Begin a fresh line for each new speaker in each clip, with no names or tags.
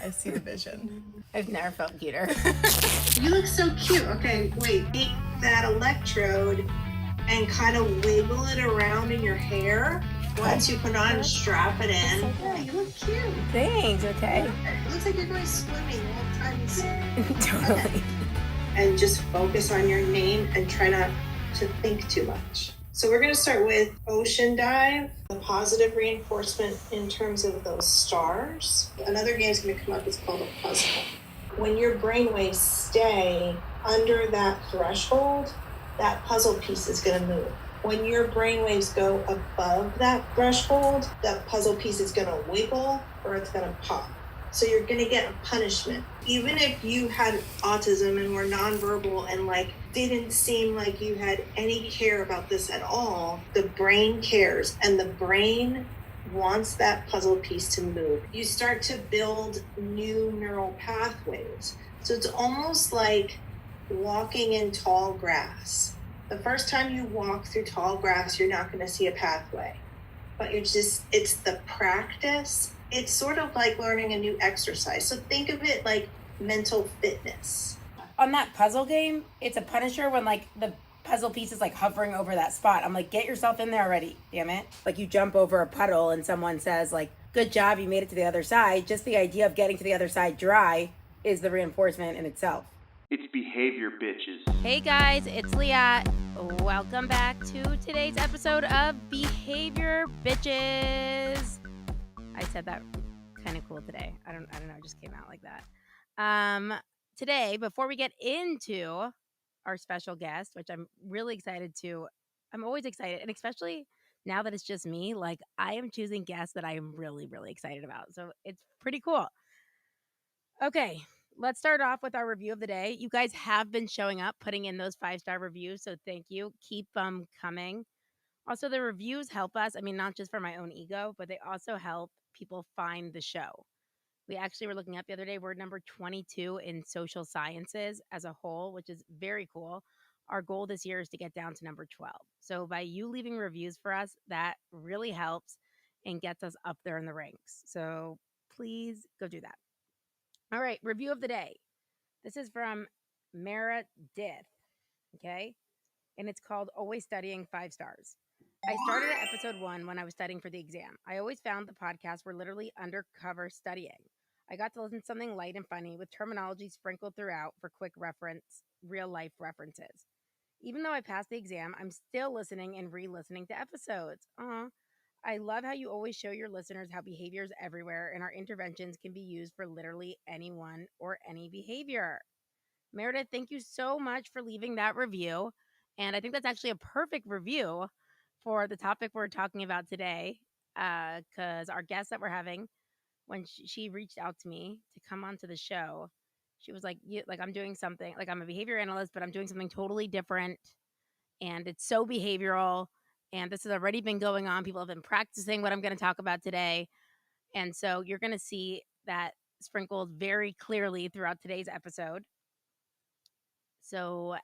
I see the vision.
I've never felt cuter.
You look so cute. Okay, wait. Take that electrode and kind of wiggle it around in your hair. Once you put it on, strap it in. Yeah, you look cute.
Thanks, okay.
It looks like you're going swimming all time soon.
Totally.
And just focus on your name and try not to think too much. So we're going to start with ocean dive, the positive reinforcement in terms of those stars. Another game is going to come up. It's called a puzzle. When your brainwaves stay under that threshold, that puzzle piece is going to move. When your brainwaves go above that threshold, that puzzle piece is going to wiggle or it's going to pop. So you're going to get a punishment. Even if you had autism and were nonverbal and didn't seem like you had any care about this at all, the brain cares, and the brain wants that puzzle piece to move. You start to build new neural pathways. So it's almost like walking in tall grass. The first time you walk through tall grass, you're not going to see a pathway, but it's the practice. It's sort of like learning a new exercise. So think of it like mental fitness.
On that puzzle game, it's a punisher when the puzzle piece is hovering over that spot. I'm like, get yourself in there already, damn it. You jump over a puddle and someone says good job, you made it to the other side. Just the idea of getting to the other side dry is the reinforcement in itself.
It's behavior, bitches.
Hey guys, it's Leah. Welcome back to today's episode of Behavior Bitches. I said that kind of cool today. I don't know, it just came out like that. Today, before we get into our special guest, which I'm really excited to, I'm always excited, and especially now that it's just me, I am choosing guests that I am really, really excited about. So it's pretty cool. Okay, let's start off with our review of the day. You guys have been showing up, putting in those 5-star reviews, so thank you. Keep them coming. Also, the reviews help us. I mean, not just for my own ego, but they also help people find the show. We actually were looking up the other day. We're number 22 in social sciences as a whole, which is very cool. Our goal this year is to get down to number 12. So by you leaving reviews for us, that really helps and gets us up there in the ranks. So please go do that. All right, review of the day. This is from Meredith, okay? And it's called Always Studying 5 Stars. I started at episode 1 when I was studying for the exam. I always found the podcasts were literally undercover studying. I got to listen to something light and funny with terminology sprinkled throughout for quick reference, real life references. Even though I passed the exam, I'm still listening and re-listening to episodes. I love how you always show your listeners how behavior is everywhere and our interventions can be used for literally anyone or any behavior. Meredith, thank you so much for leaving that review. And I think that's actually a perfect review for the topic we're talking about today, because our guest that we're having, when she reached out to me to come onto the show, she was like, I'm doing something, I'm a behavior analyst, but I'm doing something totally different. And it's so behavioral. And this has already been going on. People have been practicing what I'm going to talk about today. And so you're going to see that sprinkled very clearly throughout today's episode. So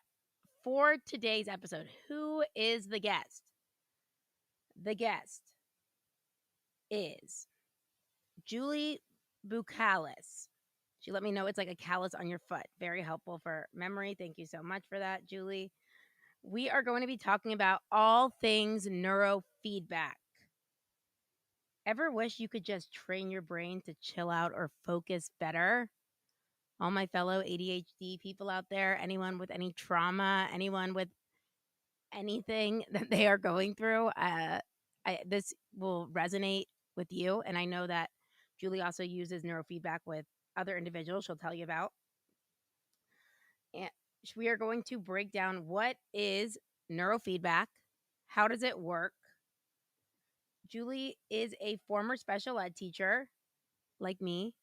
for today's episode, who is the guest? The guest is Julie Bucalos. She let me know it's like a callus on your foot. Very helpful for memory. Thank you so much for that, Julie. We are going to be talking about all things neurofeedback. Ever wish you could just train your brain to chill out or focus better? All my fellow ADHD people out there, anyone with any trauma, anyone with anything that they are going through, this will resonate with you. And I know that Julie also uses neurofeedback with other individuals she'll tell you about. And we are going to break down what is neurofeedback, how does it work. Julie is a former special ed teacher, like me,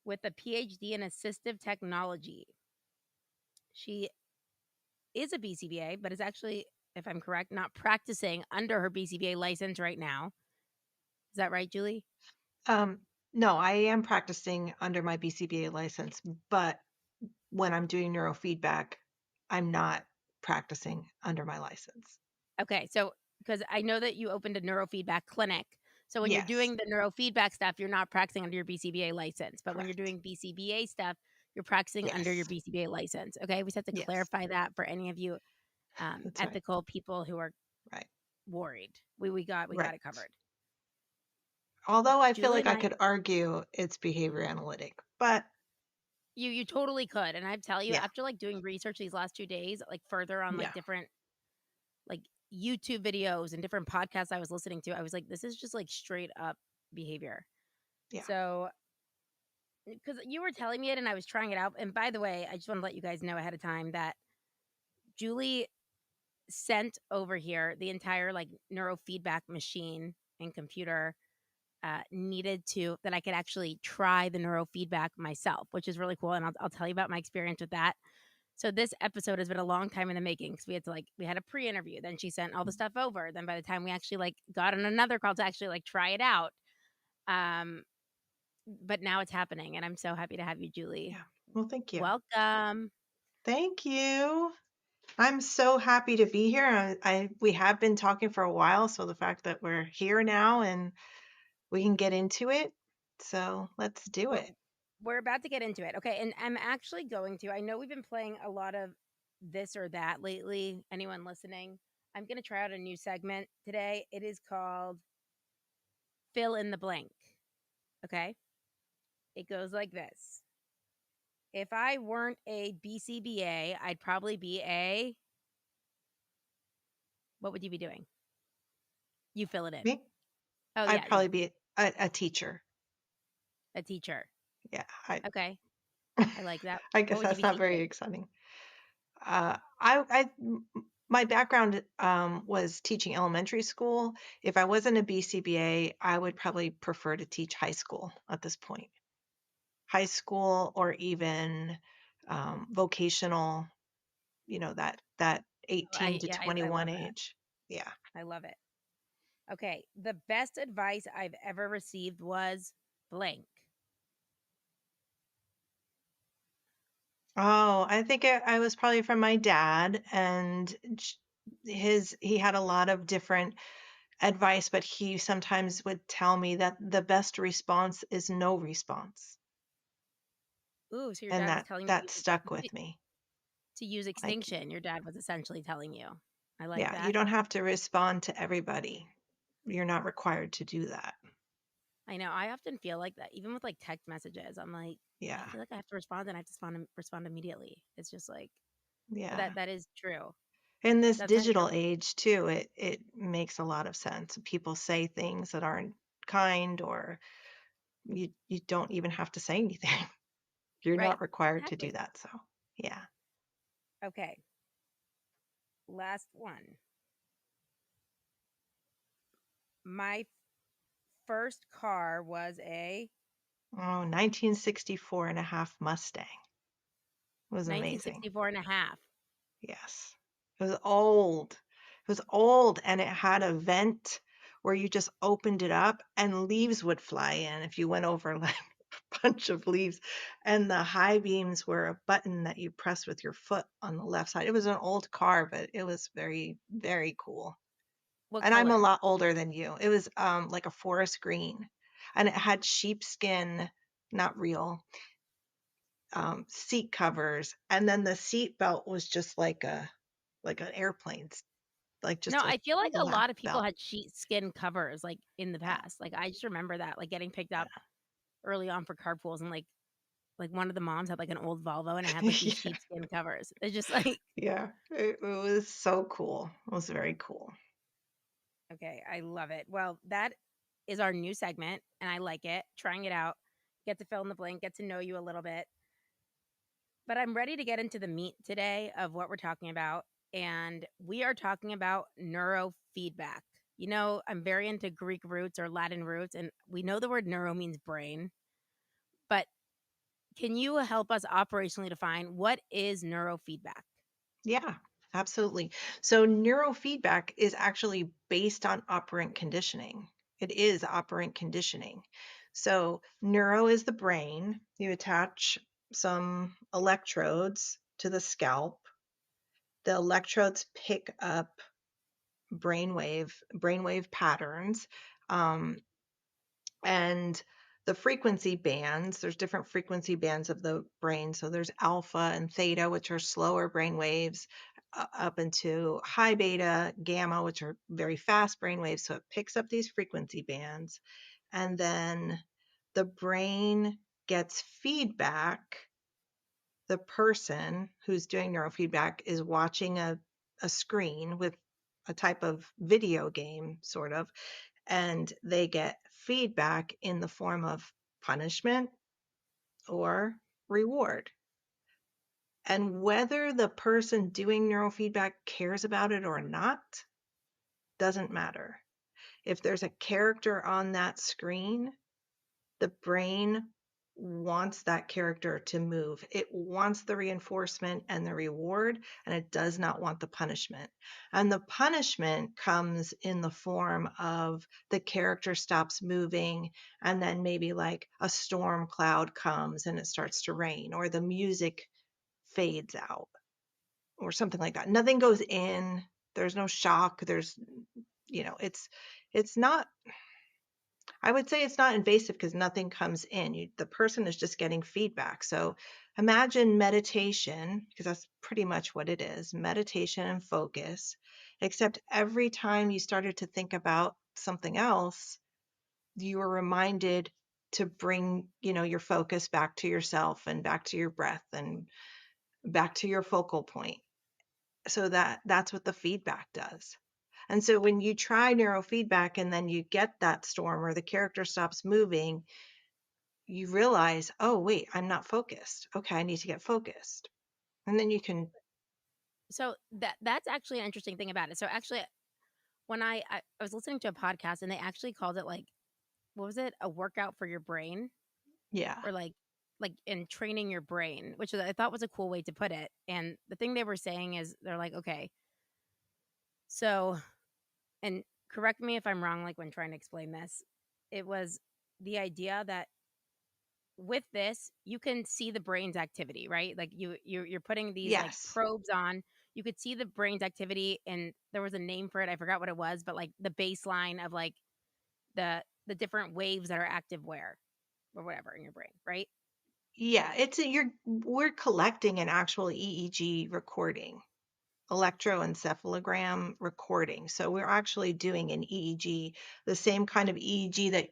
with a PhD in assistive technology. She is a BCBA, but is actually, if I'm correct, not practicing under her BCBA license right now. Is that right, Julie?
No, I am practicing under my BCBA license, but when I'm doing neurofeedback, I'm not practicing under my license.
Okay, so because I know that you opened a neurofeedback clinic, So when you're
Yes,
doing the neurofeedback stuff, you're not practicing under your BCBA license. But when you're
correct.
doing BCBA stuff, you're practicing under your
Yes,
BCBA license. Okay. We just have to
yes,
clarify that for any of you
that's right.
ethical people who are
Right,
worried. We got
right.
it covered.
Although I feel
Julie
like
and
I
I,
could argue it's behavior analytic, but
you totally could. And I tell you,
yeah,
after like doing research these last 2 days, like further on like
yeah,
different like YouTube videos and different podcasts I was listening to, I was like, this is just like straight up behavior.
yeah.
So because you were telling me it and I was trying it out. And by the way, I just want to let you guys know ahead of time that Julie sent over here the entire like neurofeedback machine and computer needed to that I could actually try the neurofeedback myself, which is really cool. And I'll tell you about my experience with that. So this episode has been a long time in the making because we had a pre-interview. Then she sent all the stuff over. Then by the time we actually like got on another call to actually like try it out, but now it's happening, and I'm so happy to have you, Julie.
Yeah. Well, thank you.
Welcome.
Thank you. I'm so happy to be here. We have been talking for a while, so the fact that we're here now and we can get into it. So let's do
We're
it.
we're about to get into it. Okay, and I'm actually going to. I know we've been playing a lot of this or that lately. Anyone listening? I'm going to try out a new segment today. It is called Fill in the Blank. Okay? It goes like this. If I weren't a BCBA, I'd probably be a what would you be doing? You fill it in.
Me?
Oh
I'd
yeah, you.
probably be a teacher.
A teacher.
Yeah,
Okay. I like that.
I
What
guess
would you
that's
be
not very
teaching?
exciting. My background was teaching elementary school. If I wasn't a BCBA, I would probably prefer to teach high school at this point. High school or even vocational, that
Oh,
18
I
to
yeah, I
21
love that.
age. Yeah.
I love it. Okay. The best advice I've ever received was blank.
Oh, I think I was probably from my dad, and he had a lot of different advice, but he sometimes would tell me that the best response is no response.
Ooh, so your
And
dad was
that
telling
that
you
stuck with me.
to use
Like,
extinction. Your dad was essentially telling you. I like
yeah, you
that.
don't have to respond to everybody. You're not required to do that.
I know. I often feel like that, even with like text messages. I'm like, I
Yeah.
feel like I have to respond and I have to respond immediately. It's just like, but
Yeah.
that is true.
In this
That's not
digital
true,
age too, it makes a lot of sense. People say things that aren't kind, or you don't even have to say anything. You're
right?
not required to do
Exactly.
that. So, yeah.
Okay. Last one. My first car was a
Oh, 1964 and a half Mustang. It was amazing.
1964 and a half.
Yes. It was old. It was old, and it had a vent where you just opened it up and leaves would fly in if you went over like a bunch of leaves. And the high beams were a button that you press with your foot on the left side. It was an old car, but it was very, very cool.
What
And I'm a
color?
lot older than you. It was like a forest green, and it had sheepskin, not real, seat covers, and then the seat belt was just like an airplane's, like
No,
just a
I feel like a
black
lot of people
belt.
had sheepskin covers like in the
Yeah,
past. Like I just remember that, like getting picked up
yeah,
early on for carpools, and like one of the moms had like an old Volvo and it had like these
yeah,
sheepskin covers. It's just like,
yeah. It was so cool. It was very cool.
okay, I love it. Well, that is our new segment, and I like it. Trying it out, get to fill in the blank, get to know you a little bit. But I'm ready to get into the meat today of what we're talking about. And we are talking about neurofeedback. You know, I'm very into Greek roots or Latin roots, and we know the word neuro means brain. But can you help us operationally define what is neurofeedback?
Yeah, absolutely. So neurofeedback is actually based on operant conditioning. It is operant conditioning. So neuro is the brain. You attach some electrodes to the scalp. The electrodes pick up brainwave patterns. And the frequency bands, there's different frequency bands of the brain. So there's alpha and theta, which are slower brain waves, up into high beta, gamma, which are very fast brain waves. So it picks up these frequency bands. And then the brain gets feedback. The person who's doing neurofeedback is watching a screen with a type of video game, sort of, and they get feedback in the form of punishment or reward. And whether the person doing neurofeedback cares about it or not doesn't matter. If there's a character on that screen, the brain wants that character to move. It wants the reinforcement and the reward, and it does not want the punishment. And the punishment comes in the form of the character stops moving, and then maybe like a storm cloud comes and it starts to rain, or the music fades out, or something like that. Nothing goes in. There's no shock. It's not, I would say it's not invasive because nothing comes in. The person is just getting feedback. So imagine meditation, because that's pretty much what it is, meditation and focus, except every time you started to think about something else, you were reminded to bring, your focus back to yourself and back to your breath and back to your focal point. So that's what the feedback does. And so when you try neurofeedback and then you get that storm or the character stops moving, you realize, oh, wait, I'm not focused. Okay, I need to get focused. And then you can,
So that's actually an interesting thing about it. So actually, when I was listening to a podcast and they actually called it like, what was it? A workout for your brain,
yeah,
or like in training your brain, which I thought was a cool way to put it. And the thing they were saying is they're like, okay, so, and correct me if I'm wrong, like when trying to explain this, it was the idea that with this you can see the brain's activity, right? Like you're putting these like
yes,
probes on, you could see the brain's activity, and there was a name for it, I forgot what it was, but like the baseline of like the different waves that are active where or whatever in your brain, right?
yeah, we're collecting an actual EEG recording, electroencephalogram recording. So we're actually doing an EEG, the same kind of EEG that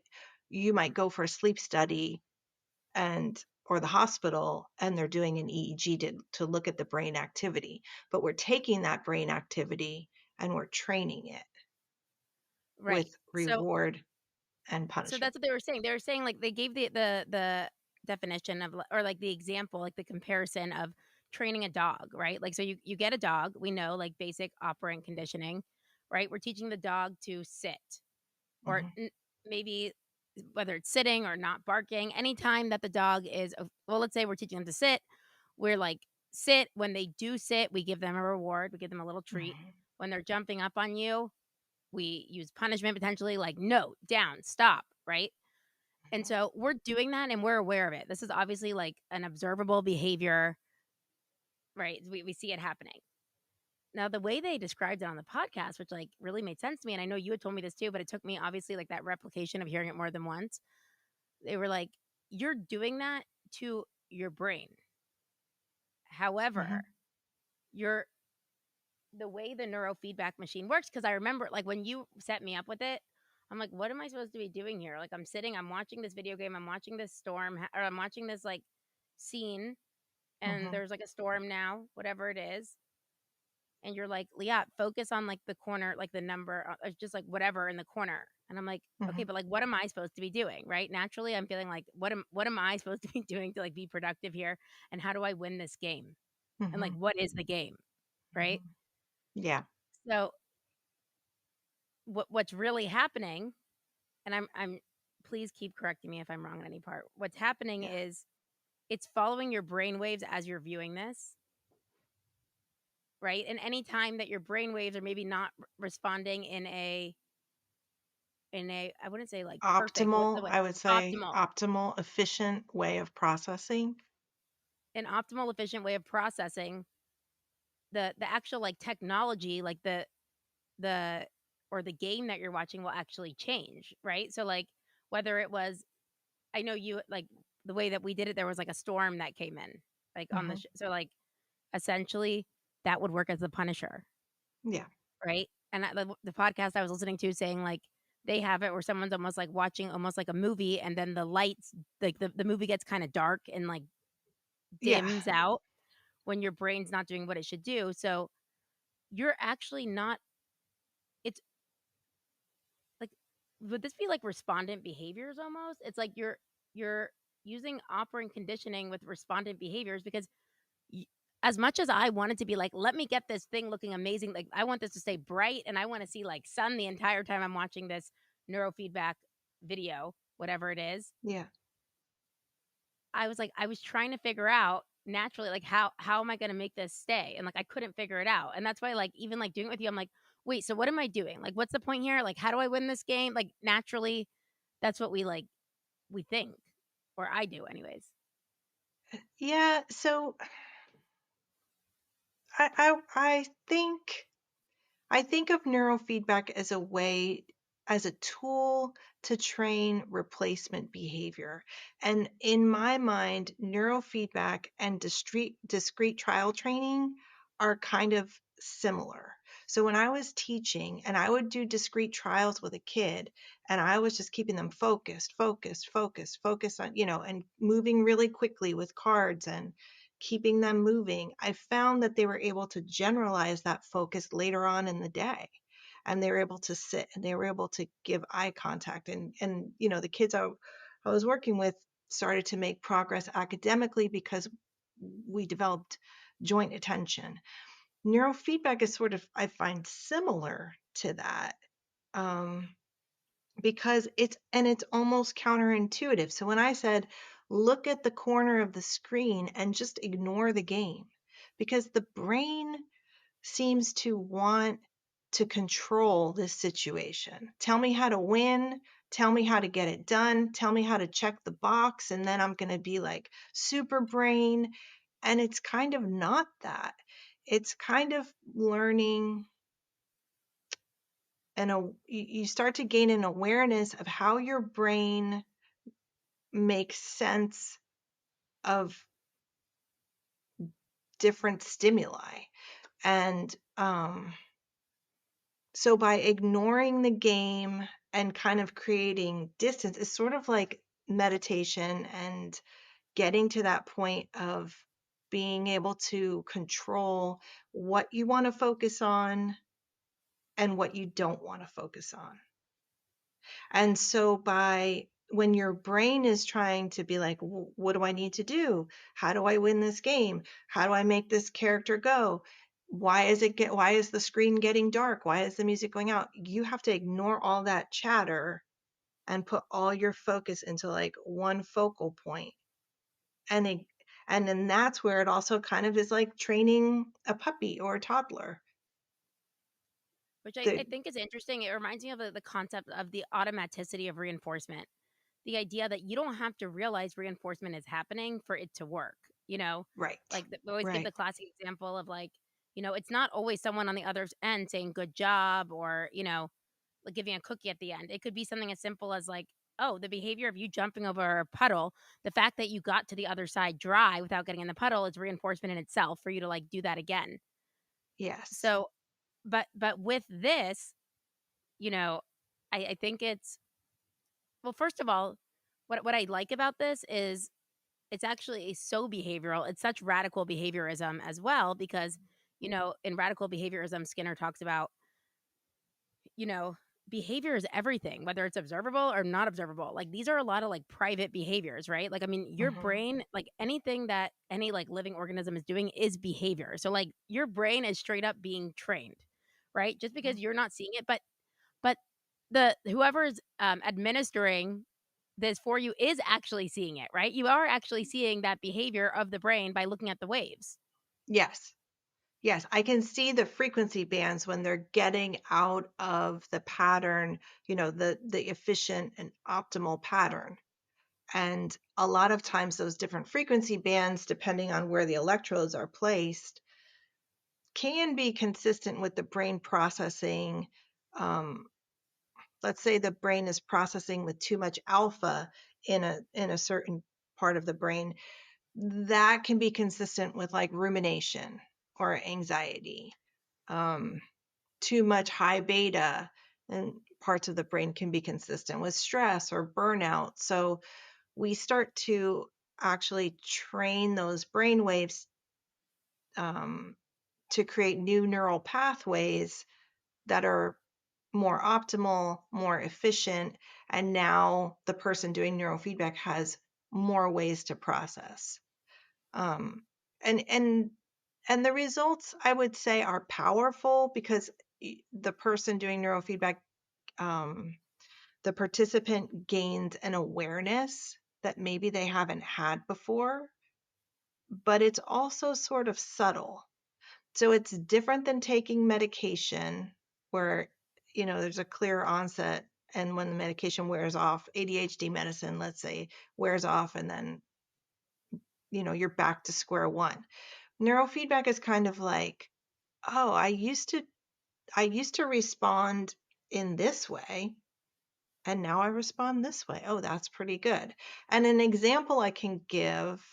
you might go for a sleep study and or the hospital, and they're doing an EEG to look at the brain activity. But we're taking that brain activity and we're training it
Right.
with
So
reward and
so
punishment.
that's what they were saying. They were saying like they gave the definition of or like the example, like the comparison of training a dog, right? Like so you get a dog, we know like basic operant conditioning, right? We're teaching the dog to sit or
Hmm.
maybe whether it's sitting or not barking, anytime that the dog is well, let's say we're teaching them to sit, we're like sit. When they do sit, we give them a reward, we give them a little treat.
Hmm.
When they're jumping up on you, we use punishment potentially, like no, down, stop, right? And so we're doing that and we're aware of it. This is obviously like an observable behavior, right? We see it happening. Now, the way they described it on the podcast, which like really made sense to me, and I know you had told me this too, but it took me obviously like that replication of hearing it more than once. They were like, you're doing that to your brain.
Hmm.
However, you're the way the neurofeedback machine works, because I remember like when you set me up with it, I'm like, what am I supposed to be doing here? Like I'm sitting, I'm watching this video game, I'm watching this storm, or I'm watching this like scene, and
Hmm.
there's like a storm now, whatever it is. And you're like, Leah, focus on like the corner, like the number, just like whatever in the corner. And I'm like, okay,
Hmm.
but like, what am I supposed to be doing? Right? Naturally, I'm feeling like, what am I supposed to be doing to like be productive here? And how do I win this game? And like,
Hmm.
what is the game? Right?
Hmm. Yeah,
So what's really happening, and I'm please keep correcting me if I'm wrong on any part. What's happening
yeah.
is it's following your brain waves as you're viewing this, right? And any time that your brain waves are maybe not responding in a I wouldn't say like perfect, what's the
Optimal,
way?
I would say,
Optimal.
optimal, efficient way of processing.
An optimal, efficient way of processing the actual like technology, like the or the game that you're watching will actually change, right? So like whether it was, I know you, like, the way that we did it, there was, like, a storm that came in, like, on the
Mhm.
so, like, essentially, that would work as the Punisher,
Yeah.
right? And the podcast I was listening to saying, like, they have it where someone's almost, like, watching almost like a movie, and then the lights, like, the movie gets kinda dark and, like,
Yeah.
dims out when your brain's not doing what it should do, so you're actually not, it's like, would this be like respondent behaviors almost? It's like you're using operant conditioning with respondent behaviors because y as much as I wanted to be like, "Let me get this thing looking amazing," like, I want this to stay bright, and I wanna see, like, sun the entire time I'm watching this neurofeedback video, whatever it is.
Yeah.
I was like, I was trying to figure out naturally, like, how am I gonna make this stay? And, like, I couldn't figure it out. And that's why, like, even, like, doing it with you, I'm like, "Wait, so what am I doing? Like, what's the point here? Like, how do I win this game?" Like, naturally, that's what we think, or I do anyways.
Yeah. So I think of neurofeedback as a way, as a tool to train replacement behavior. And in my mind, neurofeedback and discrete trial training are kind of similar. So when I was teaching and I would do discrete trials with a kid, and I was just keeping them focused on, and moving really quickly with cards and keeping them moving, I found that they were able to generalize that focus later on in the day. And they were able to sit and they were able to give eye contact. And the kids I was working with started to make progress academically because we developed joint attention. Neurofeedback is sort of, I find, similar to that. Um, because it's almost counterintuitive. So when I said, look at the corner of the screen and just ignore the game, because the brain seems to want to control this situation. Tell me how to win, tell me how to get it done, tell me how to check the box, and then I'm going to be like super brain. And it's kind of not that. It's kind of learning, and you start to gain an awareness of how your brain makes sense of different stimuli. And so by ignoring the game and kind of creating distance, it's sort of like meditation and getting to that point of being able to control what you want to focus on and what you don't want to focus on. And so by when your brain is trying to be like, what do I need to do? How do I win this game? How do I make this character go? Why is the screen getting dark? Why is the music going out? You have to ignore all that chatter and put all your focus into like one focal point. And it, and then that's where it also kind of is like training a puppy or a toddler.
Which I
The
think is interesting. It reminds me of the concept of the automaticity of reinforcement. The idea that you don't have to realize reinforcement is happening for it to work, you know?
right.
Like, we always give
Right.
the classic example of, like, it's not always someone on the other end saying good job or, like giving a cookie at the end. It could be something as simple as, like, oh, the behavior of you jumping over a puddle, the fact that you got to the other side dry without getting in the puddle is reinforcement in itself for you to, like, do that again.
Yes.
So, but with this, you know, I think it's, well, first of all, what I like about this is it's actually so behavioral. It's such radical behaviorism as well because, in radical behaviorism, Skinner talks about, you know, behavior is everything, whether it's observable or not observable. Like, these are a lot of, like, private behaviors, right? Like, I mean, your
Hmm.
brain, like, anything that any, like, living organism is doing is behavior. So, like, your brain is straight up being trained, right? Just because you're not seeing it, but the whoever's administering this for you is actually seeing it, right? You are actually seeing that behavior of the brain by looking at the waves.
Yes. Yes, I can see the frequency bands when they're getting out of the pattern, the efficient and optimal pattern. And a lot of times those different frequency bands, depending on where the electrodes are placed, can be consistent with the brain processing um, let's say the brain is processing with too much alpha in a certain part of the brain, that can be consistent with like rumination or anxiety. Too much high beta and parts of the brain can be consistent with stress or burnout. So we start to actually train those brain waves to create new neural pathways that are more optimal, more efficient, and now the person doing neurofeedback has more ways to process. Um, and and the results, I would say, are powerful because the person doing neurofeedback, um, the participant gains an awareness that maybe they haven't had before, but it's also sort of subtle. So it's different than taking medication where, there's a clear onset, and when the medication wears off, ADHD medicine, let's say, wears off, and then, you're back to square one. Neurofeedback is kind of like, oh, I used to respond in this way, and now I respond this way. Oh, that's pretty good. And an example I can give,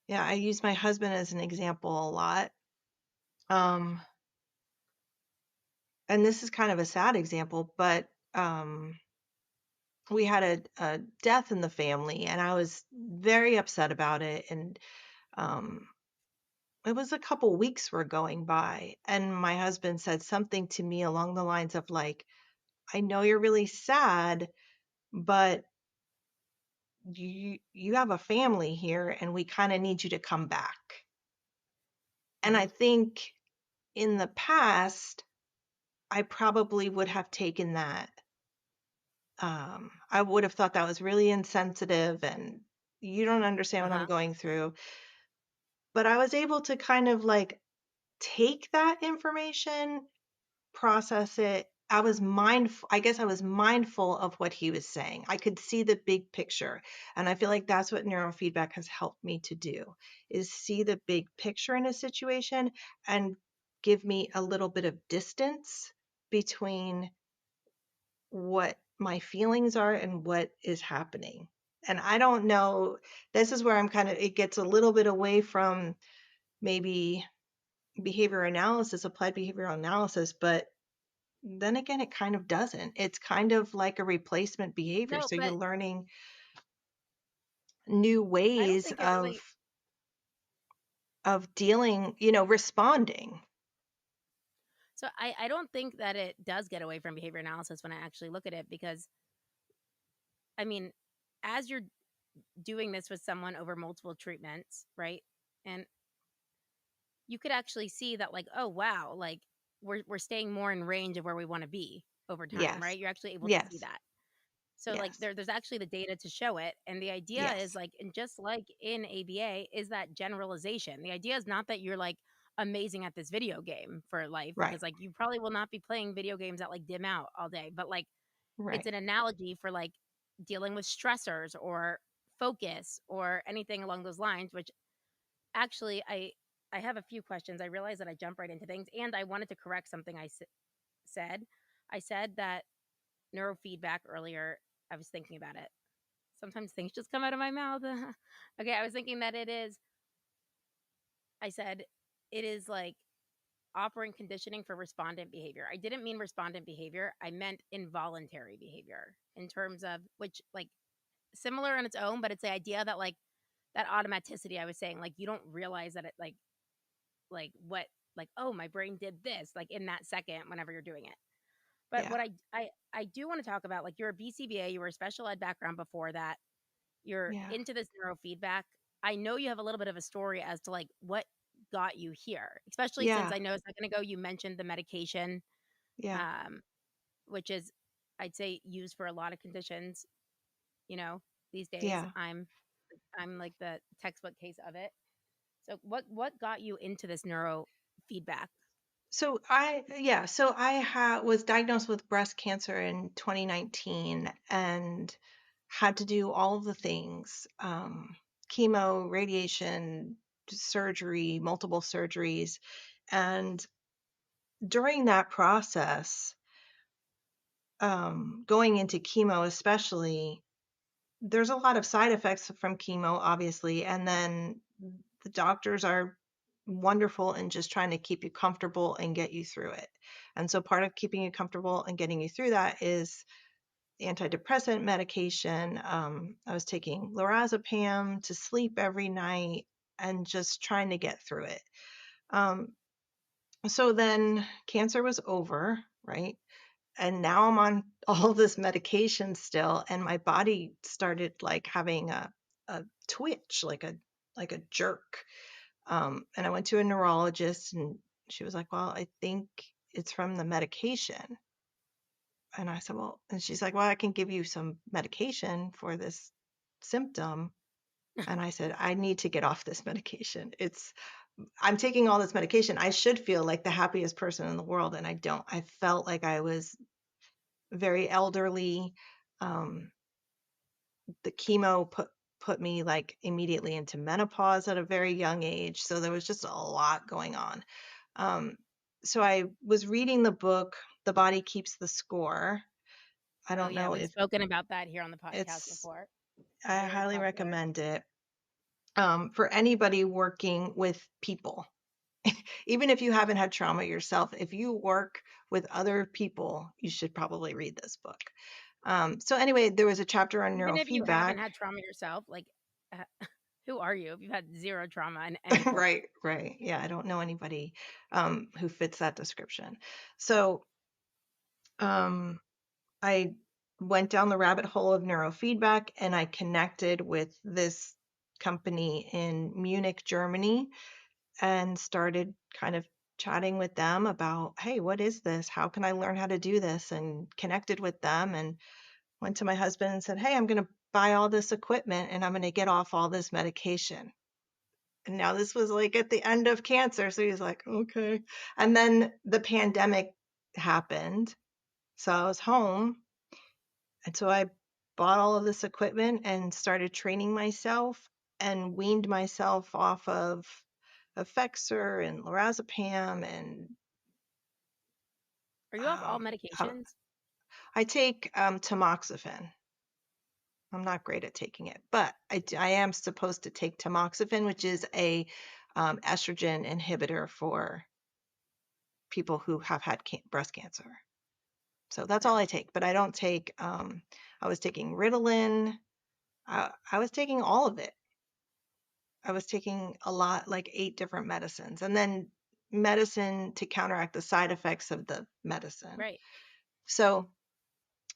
yeah, I use my husband as an example a lot. Um, and this is kind of a sad example, but we had a death in the family, and I was very upset about it. And um, it was a couple weeks were going by, and my husband said something to me along the lines of like, I know you're really sad, but you have a family here, and we kind of need you to come back. And I
Hmm.
think in the past, I probably would have taken that. I would have thought that was really insensitive, and you don't understand what I'm
Uh-huh.
going through. But I was able to kind of like take that information, process it. I guess I was mindful of what he was saying. I could see the big picture. And I feel like that's what neurofeedback has helped me to do, is see the big picture in a situation and give me a little bit of distance between what my feelings are and what is happening. And I don't know, this is where it gets a little bit away from maybe applied behavioral analysis, but then again, it kind of doesn't. It's kind of like a replacement behavior.
No,
So you're
but
learning new
I don't
ways
think it really.
of dealing, responding.
So I don't think that it does get away from behavior analysis when I actually look at it, because I mean, as you're doing this with someone over multiple treatments, right? And you could actually see that, like, oh wow, like we're staying more in range of where we want to be over time,
Yes.
right? You're actually able to see
Yes.
that. So like
Yes.
there's actually the data to show it. And the idea is
Yes.
like, and just like in ABA, is that generalization. The idea is not that you're like amazing at this video game for life,
Right.
because like you probably will not be playing video games that like dim out all day, but like it's
Right.
an analogy for like dealing with stressors or focus or anything along those lines, which actually I have a few questions. I realize that I jump right into things, and I wanted to correct something said. I said that neurofeedback earlier. I was thinking about it. Sometimes things just come out of my mouth. Okay, I was thinking that it is. I said it is like operant conditioning for respondent behavior. I didn't mean respondent behavior. I meant involuntary behavior, in terms of which, like, similar on its own, but it's the idea that like that automaticity I was saying, like you don't realize that it like what like, oh, my brain did this like in that second whenever you're doing it. But
Yeah.
what I do want to talk about, like, you're a BCBA, you were a special ed background before that. You're
Yeah.
into this neurofeedback. I know you have a little bit of a story as to like what got you here, especially since
Yeah.
I know a second ago you mentioned the medication,
Yeah.
um, which is, I'd say, used for a lot of conditions. You know, these days
Yeah.
I'm like the textbook case of it. So what got you into this neurofeedback?
So I was diagnosed with breast cancer in 2019 and had to do all of the things, chemo, radiation, surgery, multiple surgeries. And during that process, going into chemo, especially, there's a lot of side effects from chemo, obviously, and then the doctors are wonderful in just trying to keep you comfortable and get you through it. And so part of keeping you comfortable and getting you through that is antidepressant medication. I was taking lorazepam to sleep every night and just trying to get through it. So then cancer was over, right? And now I'm on all this medication still, and my body started like having a twitch, like a jerk. And I went to a neurologist, and she was like, "Well, I think it's from the medication." And I said, "Well," and she's like, "Well, I can give you some medication for this symptom." And I said, "I need to get off this medication. I'm taking all this medication. I should feel like the happiest person in the world, and I don't. I felt like I was very elderly. Um, the chemo put me like immediately into menopause at a very young age, so there was just a lot going on. Um, so I was reading the book, The Body Keeps the Score. I
Oh
don't
yeah,
know
we've
if
spoken about that here on the podcast
it's,
before.
I
Very
highly
popular.
recommend it for anybody working with people. Even if you haven't had trauma yourself, if you work with other people, you should probably read this book. So anyway, there was a chapter on
Even if you haven't
neurofeedback.
had trauma yourself, like, uh, who are you if you've had zero trauma in any form?
Right, right. Yeah, I don't know anybody who fits that description. So um, I went down the rabbit hole of neurofeedback, and I connected with this company in Munich, Germany, and started kind of chatting with them about, hey, what is this? How can I learn how to do this? And connected with them and went to my husband and said, hey, I'm going to buy all this equipment and I'm going to get off all this medication. And now this was like at the end of cancer. So he's like, okay. And then the pandemic happened. So I was home. And so I bought all of this equipment and started training myself and weaned myself off of Effexor and lorazepam. And
Are you off all
I,
medications?
I take tamoxifen. I'm not great at taking it, but I am supposed to take tamoxifen, which is a estrogen inhibitor for people who have had breast cancer. So that's all
Okay.
I take, but I don't take, I was taking Ritalin. I was taking all of it. I was taking a lot, like 8 different medicines, and then medicine to counteract the side effects of the medicine.
Right.
So,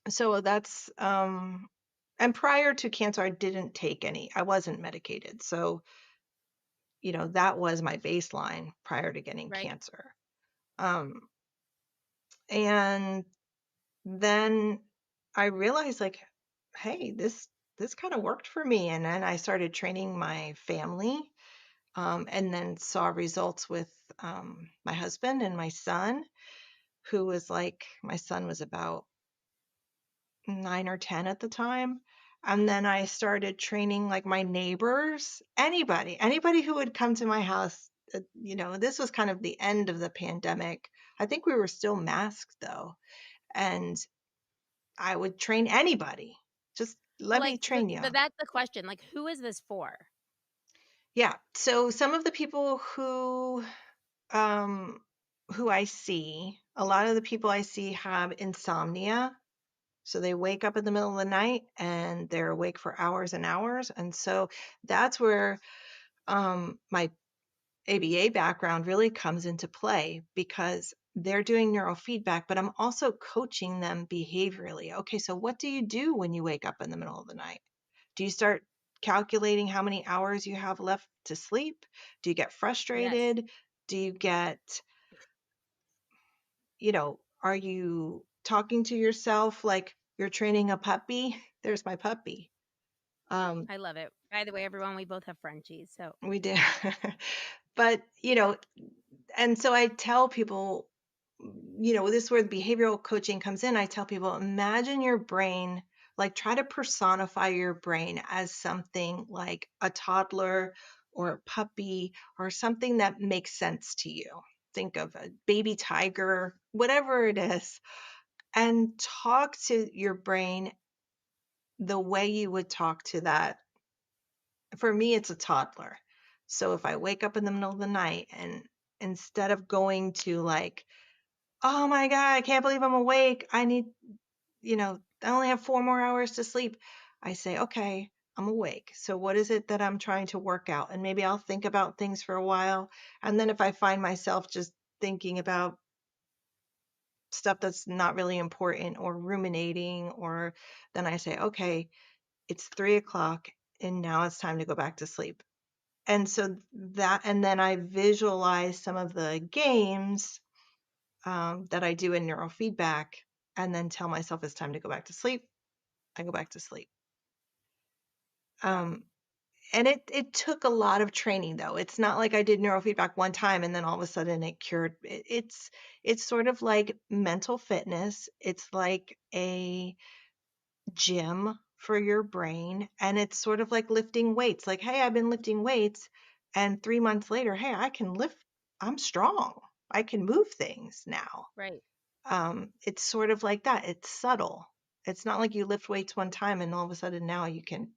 so that's, and prior to cancer, I didn't take any, I wasn't medicated. So, that was my baseline prior to getting
Right.
cancer. Um, and then I realized like, hey, this kind of worked for me. And then I started training my family, and then saw results with my husband and my son, who was like, my son was about 9 or 10 at the time. And then I started training like my neighbors, anybody who would come to my house. This was kind of the end of the pandemic. I think we were still masked though. And I would train anybody. Just
But
let me
like,
train you.
but that's the question. Like, who is this for?
Yeah. So some of the people um, who I see, a lot of the people I see have insomnia. So they wake up in the middle of the night and they're awake for hours and hours. And so that's where my ABA background really comes into play, because they're doing neurofeedback, but I'm also coaching them behaviorally. Okay, so what do you do when you wake up in the middle of the night? Do you start calculating how many hours you have left to sleep? Do you get
Yes.
frustrated? Do you get, are you talking to yourself like you're training a puppy? There's my puppy. Um,
I love it. By the way, everyone, we both have Frenchies. So
we do. But, and so I tell people, this is where the behavioral coaching comes in. I tell people, imagine your brain, like try to personify your brain as something like a toddler or a puppy or something that makes sense to you. Think of a baby tiger, whatever it is. and talk to your brain the way you would talk to that. For me, it's a toddler. So if I wake up in the middle of the night and instead of going to like, oh my God, I can't believe I'm awake. I need, I only have 4 more hours to sleep. I say, okay, I'm awake. So what is it that I'm trying to work out? And maybe I'll think about things for a while. And then if I find myself just thinking about stuff that's not really important or ruminating, or then I say, okay, it's 3 o'clock and now it's time to go back to sleep. And so and then I visualize some of the games that I do in neurofeedback and then tell myself it's time to go back to sleep. I go back to sleep.
Wow.
And it took a lot of training though. It's not like I did neurofeedback one time and then all of a sudden it cured. It's sort of like mental fitness. It's like a gym for your brain, and it's sort of like lifting weights. Like, hey, I've been lifting weights, and 3 months later, hey, I can lift. I'm strong. I can move things now.
Right.
It's sort of like that. It's subtle. It's not like you lift weights one time and all of a sudden now you can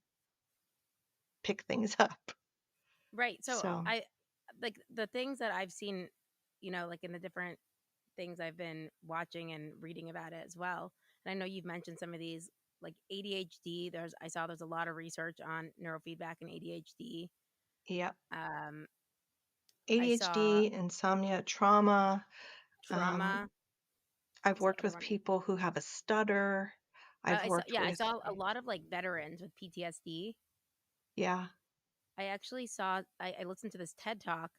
pick things up.
Right. So
So,
I like the things that I've seen, like in the different things I've been watching and reading about it as well. And I know you've mentioned some of these, like ADHD. I saw there's a lot of research on neurofeedback and ADHD.
yeah,
Um, I saw
ADHD, insomnia, trauma. Um,
trauma.
I've
What's the
worked
other
with
one?
people who have a stutter. I've
I saw,
worked
yeah, I
with,
saw a lot of like veterans with PTSD.
yeah,
I actually saw, I listened to this TED talk.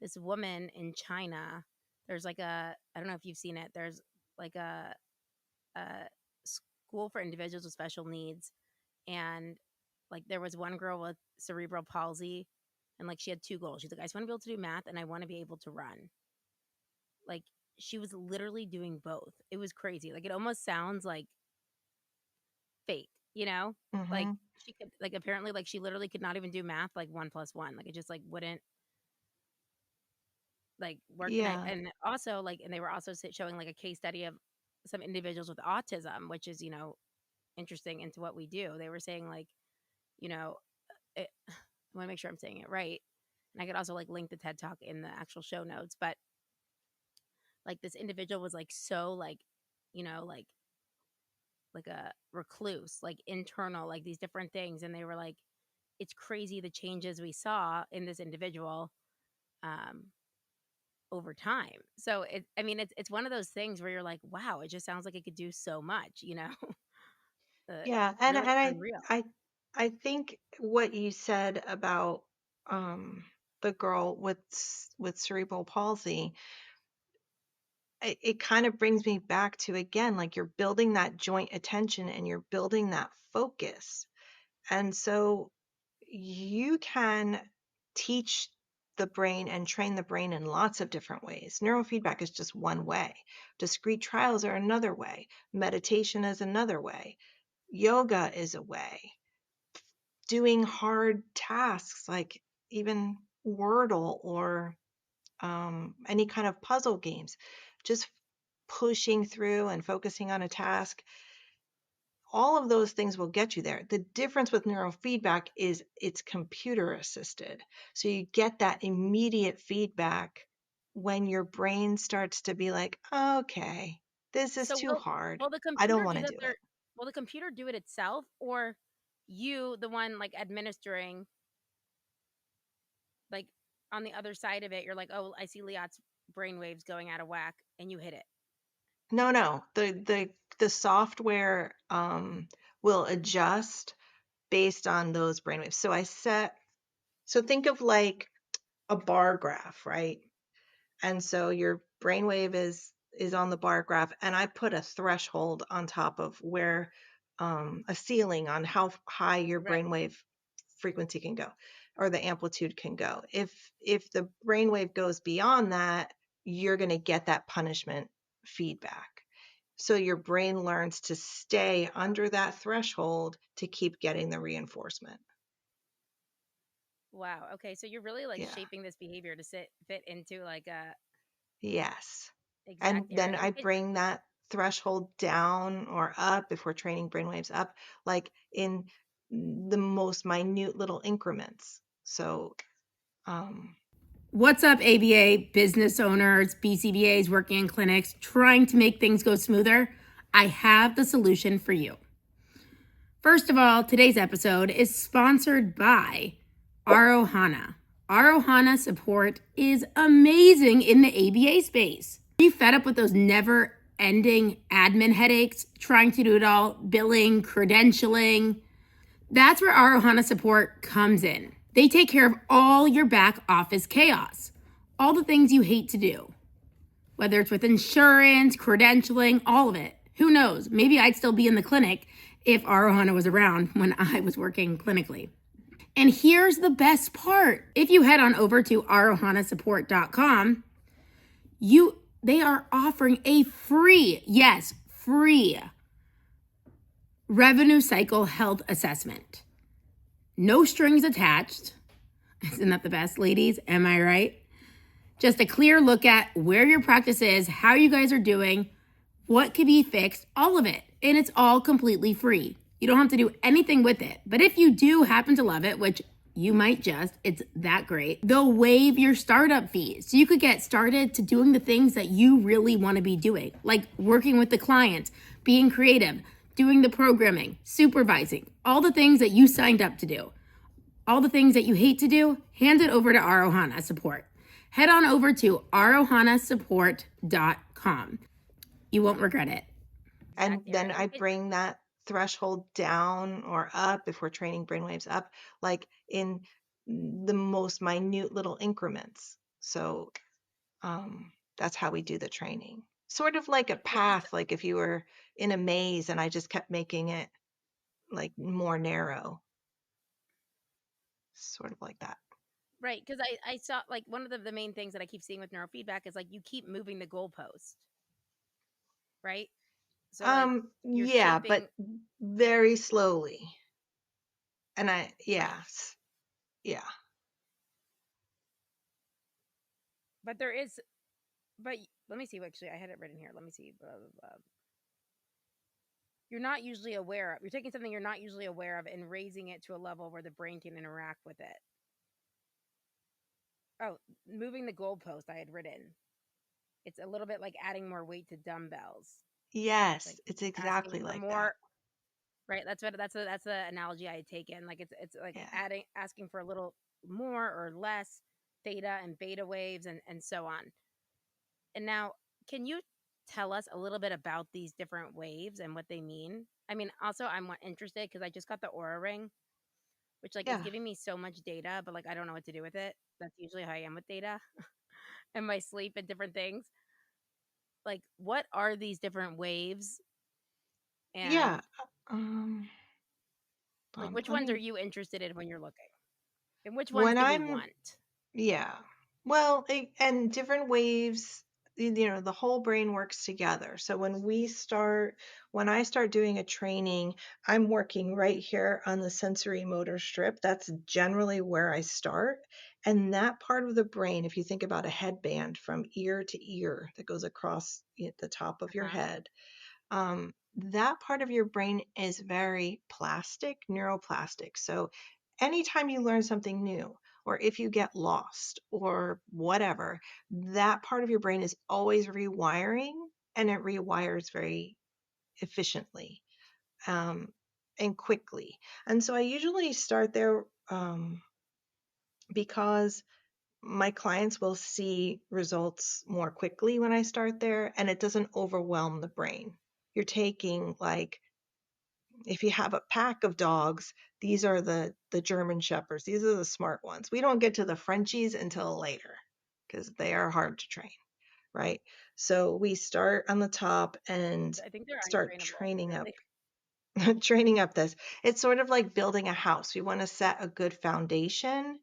This woman in China, there's like I don't know if you've seen it. There's like a school for individuals with special needs, and like there was one girl with cerebral palsy, and like she had two goals. She's like, I just want to be able to do math and I want to be able to run. Like she was literally doing both. It was crazy. Like it almost sounds like fake, like
mm-hmm,
she could, like, apparently, like she literally could not even do math like 1 plus 1. Like it just like wouldn't like work.
yeah.
And also like, and they were also showing like a case study of some individuals with autism, which is, interesting into what we do. They were saying like, you know, I want to make sure I'm saying it right. And I could also like link the TED talk in the actual show notes. But like this individual was like so like, like a recluse, like internal, like these different things. And they were like, it's crazy the changes we saw in this individual um over time. So I mean, it's one of those things where you're like, wow, it just sounds like it could do so much, uh,
Yeah, and
really
and
unreal.
I I think what you said about um the girl with with cerebral palsy, it kind of brings me back to again, like you're building that joint attention and you're building that focus. And so you can teach the brain and train the brain in lots of different ways. Neurofeedback is just one way. Discrete trials are another way. Meditation is another way. Yoga is a way. Doing hard tasks like even Wordle or any kind of puzzle games, just pushing through and focusing on a task, all of those things will get you there. The difference with neurofeedback is it's computer assisted. So you get that immediate feedback when your brain starts to be like, okay, this is
So
too hard.
will the
I don't
computer
want
do
to
that
do it.
there? Will the computer do it itself, or you, the one like administering, like on the other side of it, you're like, oh, I see Liat's brainwaves going out of whack, and you hit it.
No, no. The software will adjust based on those brainwaves. So think of like a bar graph, right? And so your brainwave is on the bar graph, and I put a threshold on top of where a ceiling on how high your
Right.
brainwave frequency can go or the amplitude can go. If the brainwave goes beyond that, you're going to get that punishment feedback. So your brain learns to stay under that threshold to keep getting the reinforcement.
Wow. Okay. So you're really like
Yeah.
shaping this behavior to fit into like a
Yes. And
exact
then
area.
I bring that threshold down or up if we're training brainwaves up, like in the most minute little increments. So,
What's up, ABA business owners, BCBAs working in clinics, trying to make things go smoother? I have the solution for you. First of all, today's episode is sponsored by Arohana. Arohana support is amazing in the ABA space. Are you fed up with those never-ending admin headaches, trying to do it all, billing, credentialing? That's where Arohana support comes in. They take care of all your back office chaos, all the things you hate to do, whether it's with insurance, credentialing, all of it. Who knows? Maybe I'd still be in the clinic if Arohana was around when I was working clinically. And here's the best part. If you head on over to arohanasupport.com, they are offering a free, yes, free revenue cycle health assessment. No strings attached. Isn't that the best, ladies? Am I right? Just a clear look at where your practice is, how you guys are doing, what could be fixed, all of it. And it's all completely free. You don't have to do anything with it. But if you do happen to love it, which you might just, it's that great, they'll waive your startup fees. So you could get started to doing the things that you really want to be doing, like working with the client, being creative, doing the programming, supervising, all the things that you signed up to do. All the things that you hate to do, hand it over to Arohana Support. Head on over to arohanasupport.com. You won't regret it.
and then I bring that threshold down or up if we're training brainwaves up, like in the most minute little increments. So, that's how we do the training. Sort of like a path, like if you were in a maze and I just kept making it like more narrow. Sort of like that.
Right, because I saw, like, one of the main things that I keep seeing with neurofeedback is, like, you keep moving the goalpost, right? So, like, you're
Yeah,
shaping,
but very slowly. And yeah.
but there is, but let me see, actually, I had it written here. Let me see. Blah, blah, blah. You're not usually aware of, you're taking something you're not usually aware of and raising it to a level where the brain can interact with it. Oh, moving the goalpost, I had written. It's a little bit like adding more weight to dumbbells.
Yes,
Like
it's
asking
exactly
for
like
more,
that.
right? That's the analogy I had taken. Like it's like
Yeah.
asking for a little more or less theta and beta waves and so on. And now, can you tell us a little bit about these different waves and what they mean? I mean, also I'm interested because I just got the Aura Ring, which like is
Yeah.
giving me so much data, but like I don't know what to do with it. That's usually how I am with data and my sleep and different things. Like, what are these different waves, and
Yeah. Um,
like which
let
ones are
me,
you interested in when you're looking, and which ones
when
do we
I'm,
want?
yeah. Well, and different waves, the whole brain works together. So when I start doing a training, I'm working right here on the sensory motor strip. That's generally where I start. And that part of the brain, if you think about a headband from ear to ear that goes across the top of your
Uh-huh.
head, that part of your brain is very plastic, neuroplastic. So anytime you learn something new, or if you get lost or whatever, that part of your brain is always rewiring, and it rewires very efficiently, and quickly. And so I usually start there, because my clients will see results more quickly when I start there, and it doesn't overwhelm the brain. You're taking, like, if you have a pack of dogs, these are the German shepherds. These are the smart ones. We don't get to the Frenchies until later because they are hard to train, right? So we start on the top and
I think they're
start
untrainable,
training up
really.
training up this. It's sort of like building a house. We want to set a good foundation,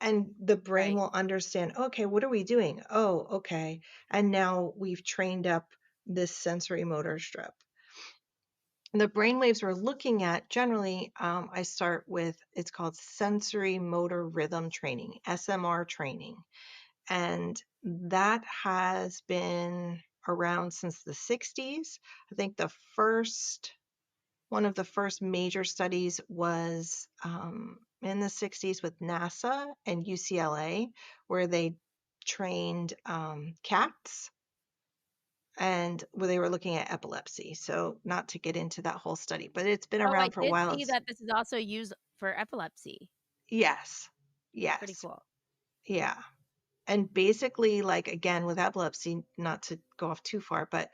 and the brain
Right.
will understand, okay, what are we doing? Oh, okay. And now we've trained up this sensory motor strip. The brain waves we're looking at generally, I start with, it's called sensory motor rhythm training, SMR training. And that has been around since the 60s. I think one of the first major studies was in the 60s with NASA and UCLA, where they trained cats and where they were looking at epilepsy. So, not to get into that whole study, but it's been
Oh, I
around for a
did
while.
see that this is also used for epilepsy.
Yes,
Pretty
yes,
cool.
yeah. And basically, like again, with epilepsy, not to go off too far, but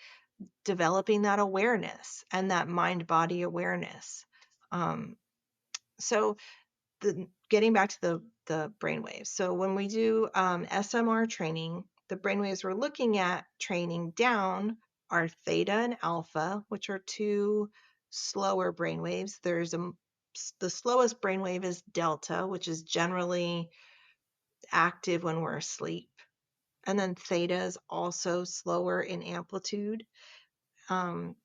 developing that awareness and that mind body awareness. Um, so, getting back to the brainwaves. So when we do SMR training, the brainwaves we're looking at training down are theta and alpha, which are two slower brainwaves. The slowest brainwave is delta, which is generally active when we're asleep. And then theta is also slower in amplitude. Um,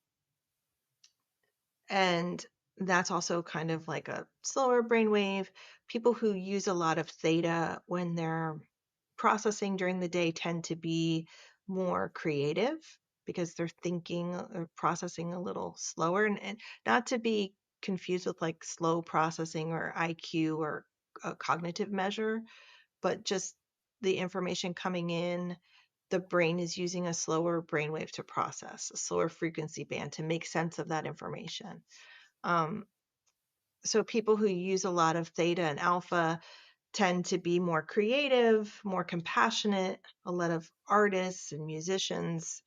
and that's also kind of like a slower brainwave. People who use a lot of theta when they're processing during the day tend to be more creative because they're thinking or processing a little slower, and not to be confused with like slow processing or IQ or a cognitive measure, but just the information coming in, the brain is using a slower brainwave to process, a slower frequency band to make sense of that information. Um, so people who use a lot of theta and alpha tend to be more creative, more compassionate. A lot of artists and musicians,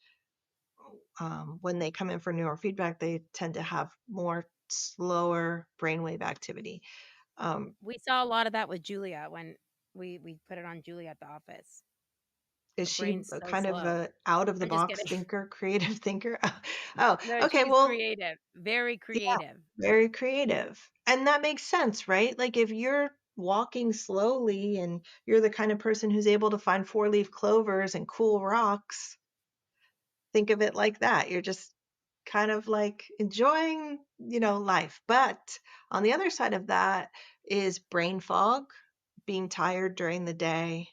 when they come in for neurofeedback, they tend to have more slower brainwave activity.
We saw a lot of that with Julia when we put it on Julia at the office.
Is
Her
she
brain's
a
so
kind of
slow.
a out of the
I'm just
box
kidding.
thinker, creative thinker? Oh,
No,
okay.
she's
Well,
creative. Very
yeah,
creative.
very creative. And that makes sense, right? Like if you're walking slowly and you're the kind of person who's able to find four-leaf clovers and cool rocks, think of it like that. You're just kind of like enjoying, life. But on the other side of that is brain fog, being tired during the day,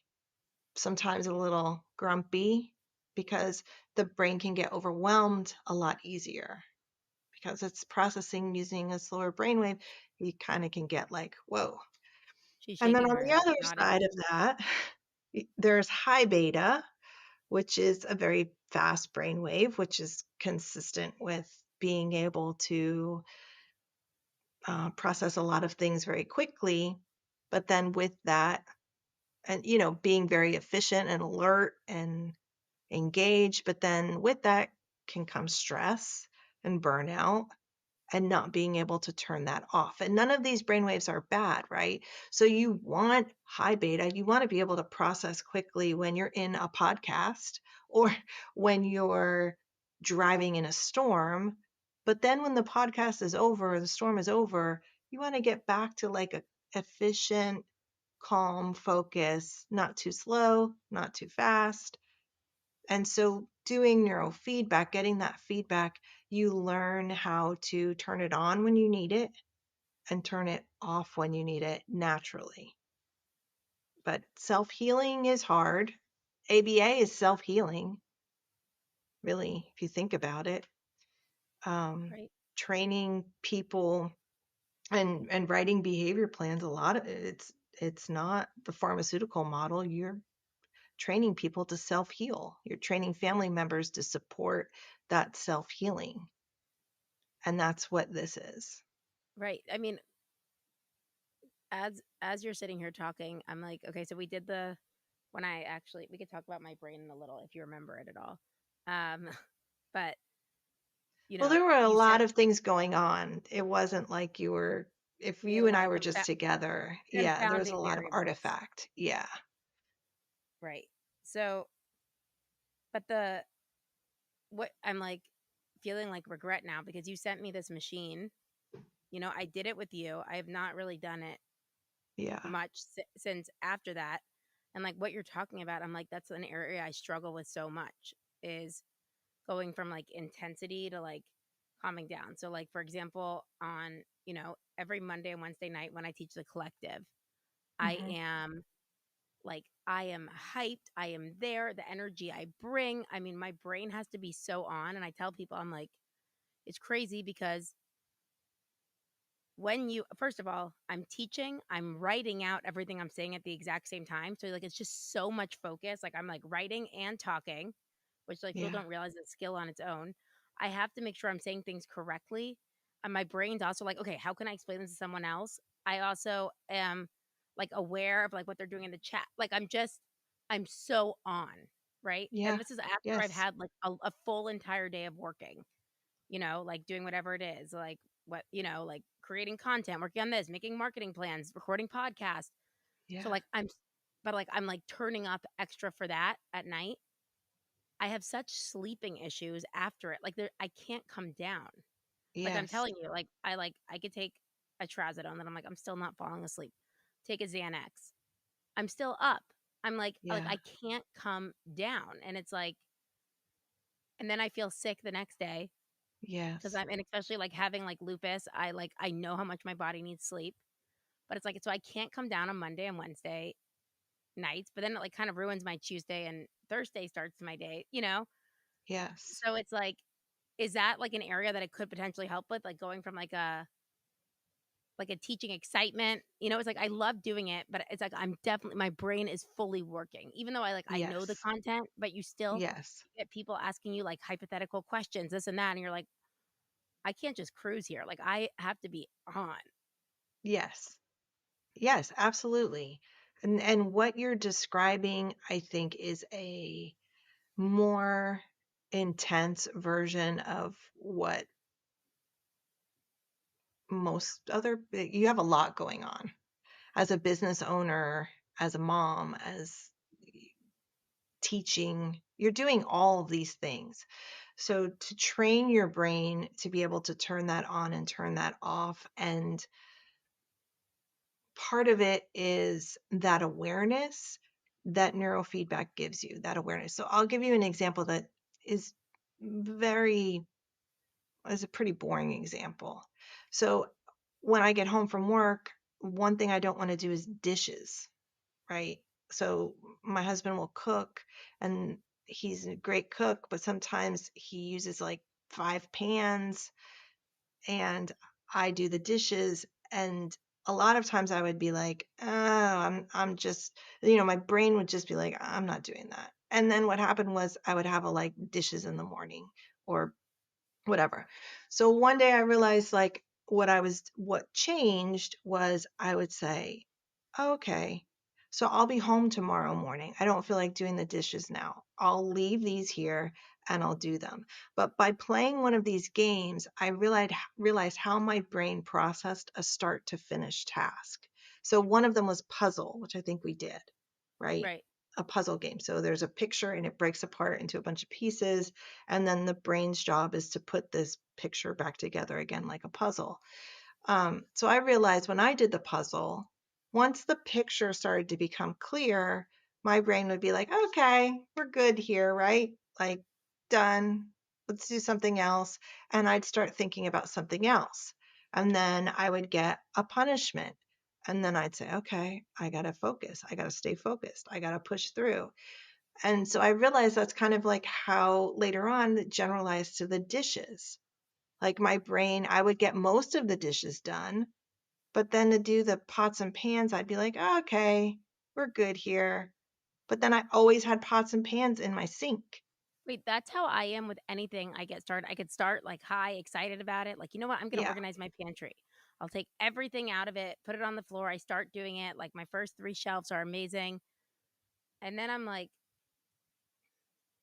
sometimes a little grumpy because the brain can get overwhelmed a lot easier because it's processing using a slower brainwave. You kind of can get like, whoa.
She's
And then
shaking
on
her
the
head,
other
nodding.
side of that, there's high beta, which is a very fast brainwave, which is consistent with being able to process a lot of things very quickly. But then with that, and being very efficient and alert and engaged, but then with that can come stress and burnout and not being able to turn that off. And none of these brainwaves are bad, right? So you want high beta, you want to be able to process quickly when you're in a podcast or when you're driving in a storm. But then when the podcast is over, the storm is over, you want to get back to like a efficient, calm focus, not too slow, not too fast. And so doing neurofeedback, getting that feedback, you learn how to turn it on when you need it and turn it off when you need it naturally. But self healing is hard. ABA is self healing, really, if you think about it. Um,
Right.
Training people and writing behavior plans, a lot of it's not the pharmaceutical model. You're training people to self heal. You're training family members to support that self healing. And that's what this is.
Right. I mean, as you're sitting here talking, I'm like, okay, so we did the when I actually we could talk about my brain in a little if you remember it at all. Um, but
Well, there were a
you
lot
sent
of things going on. It wasn't like if
we had
you
a
and
lot
I
of
were just together, yeah, there was a
confounding
lot of
variables.
artifact. Yeah.
Right. So, but the what I'm like feeling like regret now because you sent me this machine. I did it with you. I have not really done it
Yeah.
much since after that. And like what you're talking about, I'm like, that's an area I struggle with so much is going from like intensity to like calming down. So, like, for example, on, every Monday and Wednesday night when I teach the collective, I
Hmm.
am like I am hyped, I am there, the energy I bring. I mean, my brain has to be so on. And I tell people, I'm like, it's crazy because when you, first of all, I'm teaching, I'm writing out everything I'm saying at the exact same time. So like it's just so much focus. Like I'm like writing and talking, which like people
Yeah.
don't realize is a skill on its own. I have to make sure I'm saying things correctly. And my brain's also like, okay, how can I explain this to someone else? I also am like aware of like what they're doing in the chat. Like I'm so on, right?
Yeah.
And this is after I've
Yes.
had like a full entire day of working, like doing whatever it is, like like creating content, working on this, making marketing plans, recording podcasts. So
Yeah.
like I'm like turning up extra for that at night. I have such sleeping issues after it. Like I can't come down. Like I'm
Yes.
telling you, I could take a trazodone that I'm like, I'm still not falling asleep. Take a Xanax. I'm still up. I'm like
Yeah.
I can't come down. And it's like, and then I feel sick the next day. Because
Yes.
and especially like having like lupus, I know how much my body needs sleep. But it's like so I can't come down on Monday and Wednesday nights, but then it like kind of ruins my Tuesday and Thursday starts my day.
Yes.
So it's like, is that like an area that it could potentially help with? Like going from like a teaching excitement. It's like I love doing it, but it's like I'm definitely my brain is fully working. Even though I know the
Yes.
content, but you still
Yes.
get people asking you like hypothetical questions, this and that, and you're like, I can't just cruise here. Like I have to be on.
Yes. Yes, absolutely. And what you're describing, I think, is a more intense version of what most other you have a lot going on as a business owner, as a mom, as teaching. You're doing all of these things. So to train your brain to be able to turn that on and turn that off, and part of it is that awareness that neurofeedback gives you, that awareness. So I'll give you an example that is very is a pretty boring example. So when I get home from work, one thing I don't want to do is dishes, right? So my husband will cook, and he's a great cook, but sometimes he uses like 5 pans, and I do the dishes. And a lot of times I would be like, oh, I'm just, my brain would just be like, I'm not doing that. And then what happened was I would have a like dishes in the morning or whatever. So one day I realized like what changed was I would say, okay, so I'll be home tomorrow morning. I don't feel like doing the dishes now. I'll leave these here and I'll do them. But by playing one of these games, I realized how my brain processed a start to finish task. So one of them was puzzle, which I think we did, right?
Right.
A puzzle game. So there's a picture and it breaks apart into a bunch of pieces, and then the brain's job is to put this picture back together again like a puzzle. So I realized when I did the puzzle, once the picture started to become clear, my brain would be like, okay, we're good here, right? Like, done. Let's do something else. And I'd start thinking about something else. And then I would get a punishment. And then I'd say, okay, I got to focus. I got to stay focused. I got to push through. And so I realized that's kind of like how later on it generalized to the dishes. Like my brain, I would get most of the dishes done, but then to do the pots and pans, I'd be like, "Oh, okay, we're good here." But then I always had pots and pans in my sink.
Wait, that's how I am with anything I get started. I could start like high, excited about it. Like, you know what? I'm going to
Yeah.
organize my pantry. I'll take everything out of it, put it on the floor. I start doing it. Like, my first 3 shelves are amazing. And then I'm like,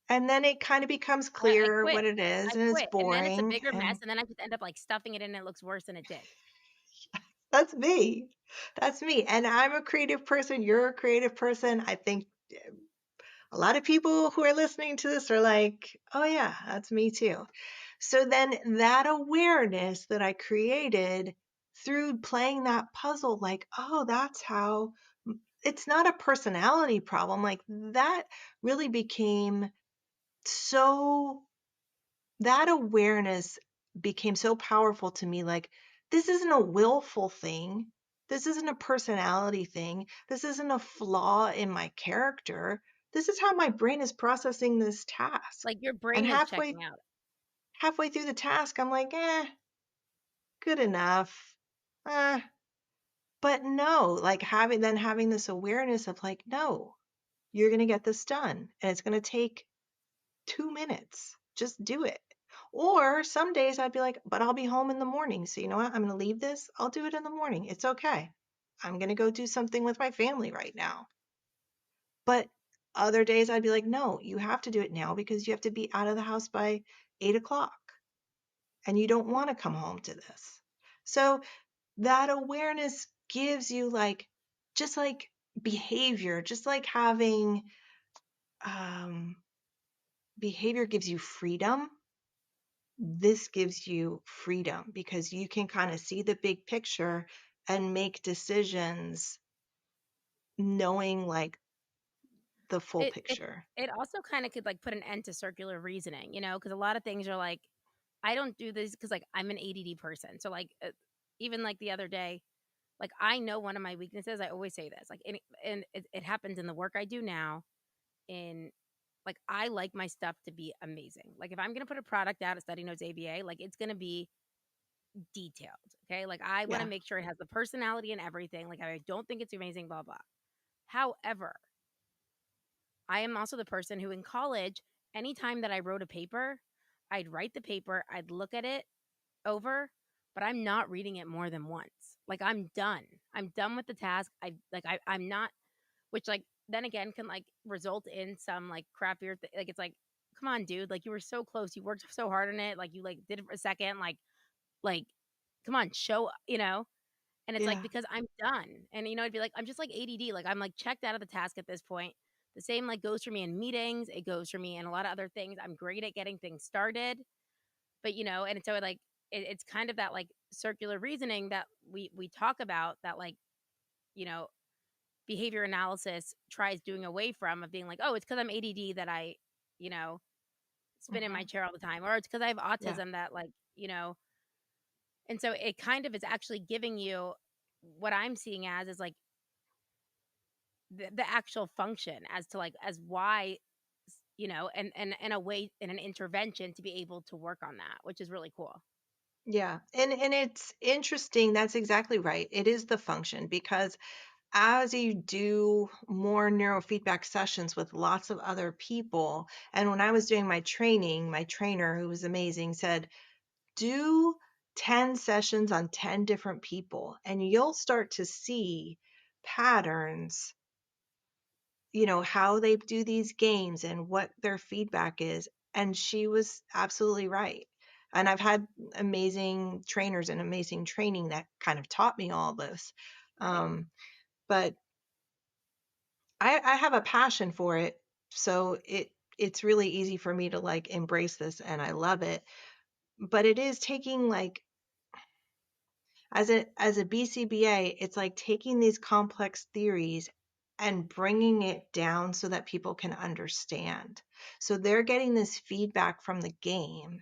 And then it kind of becomes
I
clear
quit.
what it
I
is, and it's
quit. And then it's a
boring.
bigger mess.
And
And then I just end up like stuffing it in and it looks worse than it did.
that's me. That's me. And I'm a creative person. You're a creative person. I think a lot of people who are listening to this are like, oh, yeah, that's me too. So then that awareness that I created through playing that puzzle, like, oh, that's how it's not a personality problem. Like that really became so, that awareness became so powerful to me. Like, this isn't a willful thing. This isn't a personality thing. This isn't a flaw in my character. This is how my brain is processing this task.
Like your
And
brain is checking out.
halfway through the task, I'm like, good enough. Eh. But no, like having this awareness of like, no, you're going to get this done and it's going to take 2 minutes. Just do it. Or some days I'd be like, but I'll be home in the morning. So you know what? I'm going to leave this. I'll do it in the morning. It's okay. I'm going to go do something with my family right now. But other days I'd be like, no, you have to do it now because you have to be out of the house by 8 o'clock and you don't want to come home to this. So that awareness gives you just like behavior, just like having behavior gives you freedom. This gives you freedom because you can kind of see the big picture and make decisions knowing like the full
It it
picture.
it also kind of could like put an end to circular reasoning, because a lot of things are like, I don't do this because like I'm an ADD person. So like even like the other day, like I know one of my weaknesses. I always say this, like, and it happens in the work I do now. In like I like my stuff to be amazing. Like if I'm gonna put a product out at Study Notes ABA, like it's gonna be detailed. Okay, like I want to
Yeah.
make sure it has the personality and everything. Like I don't think it's amazing, blah blah. However, I am also the person who in college, anytime that I wrote a paper, I'd write the paper, I'd look at it over, but I'm not reading it more than once. Like I'm done. I'm done with the task. I'm not, which like then again can like result in some like crappier like it's like, come on, dude, like you were so close. You worked so hard on it. Like you like did it for a second. Like come on, show. And it's like,
Yeah.
because I'm done. And, it'd be like, I'm just like ADD. Like, I'm like checked out of the task at this point. The same like goes for me in meetings. It goes for me in a lot of other things. I'm great at getting things started. But, and so it like, it's kind of that like circular reasoning that we talk about that like, you know, behavior analysis tries doing away from, of being like, oh, it's because I'm ADD that I, you know, spin in my
Hmm.
chair all the time. Or it's because I have
Yeah.
autism that and so it kind of is actually giving you what I'm seeing as is like the actual function as to like as why and a way and an intervention to be able to work on that, which is really cool.
Yeah. And it's interesting. That's exactly right. It is the function because as you do more neurofeedback sessions with lots of other people, and when I was doing my training, my trainer, who was amazing, said, do 10 sessions on 10 different people, and you'll start to see patterns, how they do these games and what their feedback is. And she was absolutely right. And I've had amazing trainers and amazing training that kind of taught me all this.
Right.
But I have a passion for it, so it's really easy for me to like embrace this and I love it. But it is taking like as a BCBA, it's like taking these complex theories and bringing it down so that people can understand. So they're getting this feedback from the game.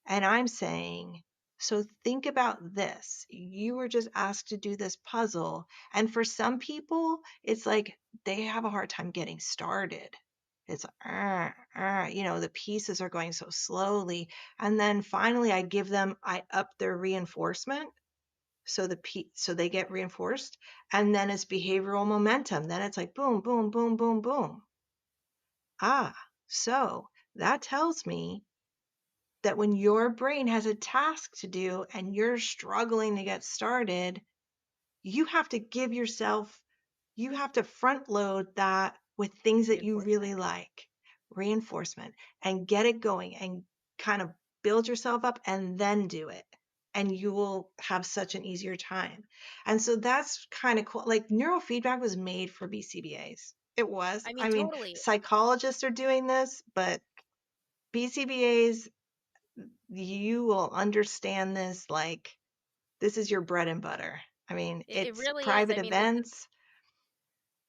And I'm saying, so think about this. You were just asked to do this puzzle. And for some people, it's like they have a hard time getting started. It's, the pieces are going so slowly. And then finally, I up their reinforcement. So they get reinforced. And then it's behavioral momentum. Then it's like boom, boom, boom, boom, boom. So that tells me that when your brain has a task to do and you're struggling to get started, you have to you have to front load that with things that you
Reinforcement.
really like, reinforcement, and get it going and kind of build yourself up and then do it. And you will have such an easier time. And so that's kind of cool. Like neurofeedback was made for BCBAs. It was.
I mean,
I mean,
totally.
psychologists are doing this, but BCBAs, you will understand this like this is your bread and butter. I mean,
It
it's
really is.
private events.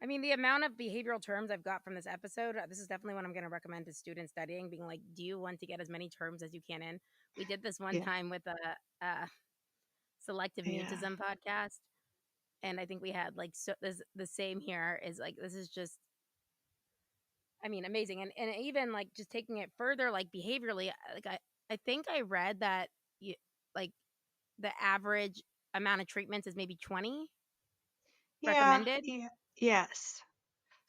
I mean, the amount of behavioral terms I've got from this episode, this is definitely what I'm going to recommend to students studying, being like, do you want to get as many terms as you can in? We did this one
Yeah.
time with a selective
Yeah.
mutism podcast. and I think we had like the same here. Is like this is just, I mean, amazing, and even like just taking it further, like behaviorally, like I think I read that you like the average amount of treatments is maybe 20
Yeah,
recommended,
yeah, yes.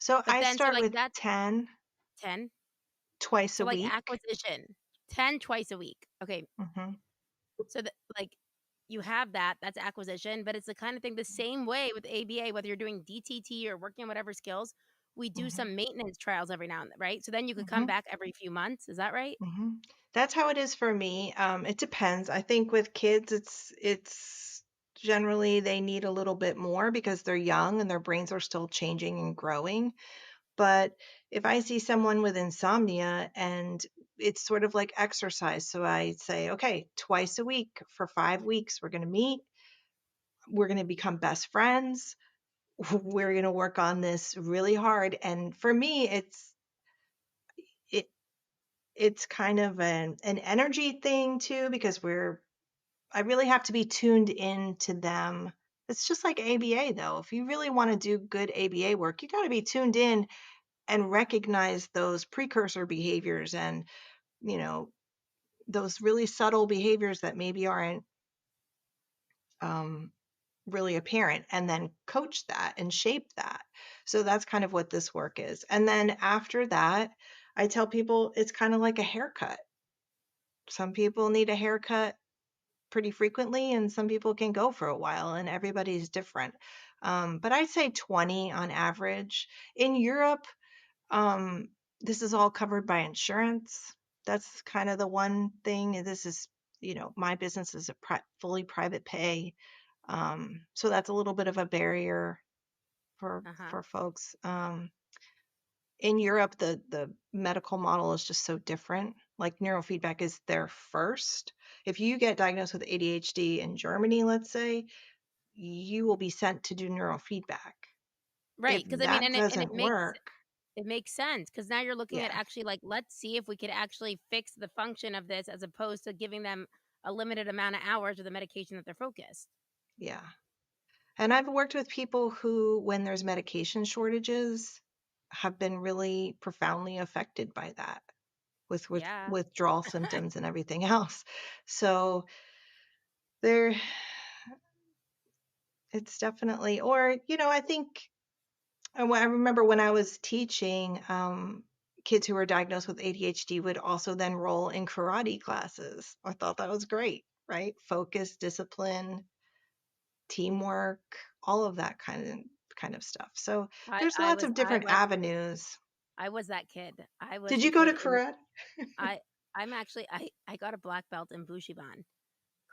So
but
I
then so
start
like
with
that's
10
10.
twice
So
a
like
week.
acquisition, 10 twice a week. Okay,
Hmm.
so that like you have that's acquisition, but it's the kind of thing the same way with ABA, whether you're doing DTT or working on whatever skills, we do
Hmm.
some maintenance trials every now and then, right? So then you could come
Hmm.
back every few months. Is that right?
Hmm. That's how it is for me. It depends. I think with kids, it's generally they need a little bit more because they're young and their brains are still changing and growing. But if I see someone with insomnia and it's sort of like exercise, so I say, okay, twice a week for 5 weeks, we're going to meet, we're going to become best friends, we're going to work on this really hard. And for me, it it's kind of an energy thing too, because I really have to be tuned in to them. It's just like ABA though. If you really want to do good ABA work, you got to be tuned in and recognize those precursor behaviors and, you know, those really subtle behaviors that maybe aren't um, really apparent, and then coach that and shape that. So that's kind of what this work is. And then after that, I tell people it's kind of like a haircut. Some people need a haircut pretty frequently, and some people can go for a while, and everybody's different. But I'd say 20 on average. In Europe, Um, this is all covered by insurance. That's kind of the one thing. This is, my business is a fully private pay. So that's a little bit of a barrier for
Uh-huh.
for folks. In Europe, the medical model is just so different. Like neurofeedback is there first. If you get diagnosed with ADHD in Germany, let's say, you will be sent to do neurofeedback. If
Right. Because I mean,
that
and
doesn't work,
it makes sense because now you're looking at
yeah,
actually like, let's see if we could actually fix the function of this as opposed to giving them a limited amount of hours with the medication that they're focused.
yeah. And I've worked with people who, when there's medication shortages, have been really profoundly affected by that with
Yeah.
withdrawal symptoms and everything else. So there, it's definitely, or, I think, I remember when I was teaching, kids who were diagnosed with ADHD would also then roll in karate classes. I thought that was great, right? Focus, discipline, teamwork, all of that kind of stuff. So
I
there's
I
lots
was
of
I
different
was
avenues.
I was that kid. I was
Did
the
you go to
kid in
karate?
I I'm actually I got a black belt in Bushiban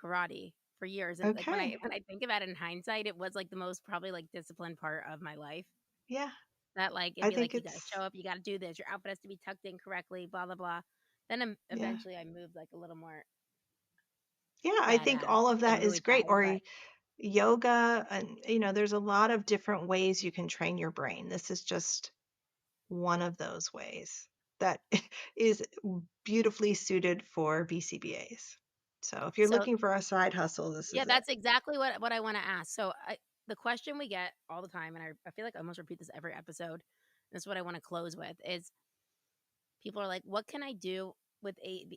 karate for years, and like
Okay.
when I think about it in hindsight, it was like the most probably like disciplined part of my life.
Yeah,
That like it'd
I
be like
think
you got to
it's,
show up, you got to do this, your outfit has to be tucked in correctly, blah blah blah. Then
yeah.
eventually I moved like a little more
Yeah, I think
badass
all of
and
that is
Muay
great.
Thai,
Or
but
yoga, and there's a lot of different ways you can train your brain. This is just one of those ways that is beautifully suited for BCBAs. So if you're
so
looking for a side hustle, this
yeah,
is it.
that's exactly what I want to ask. So the question we get all the time, and I feel like I almost repeat this every episode. And this is what I want to close with is people are like, what can I do with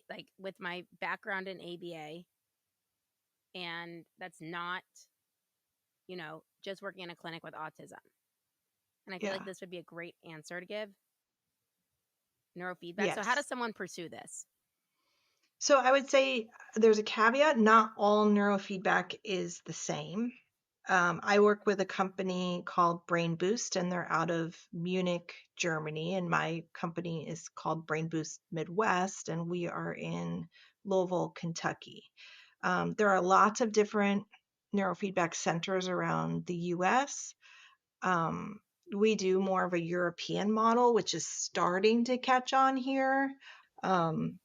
like with my background in ABA, and that's not just working in a clinic with autism. And I feel
Yeah.
like this would be a great answer to give neurofeedback. So how
Yes.
does someone pursue this?
So I would say there's a caveat. Not all neurofeedback is the same. I work with a company called Brain Boost, and they're out of Munich, Germany. And my company is called Brain Boost Midwest, and we are in Louisville, Kentucky. There are lots of different neurofeedback centers around the US. Um, we do more of a European model, which is starting to catch on here. Um,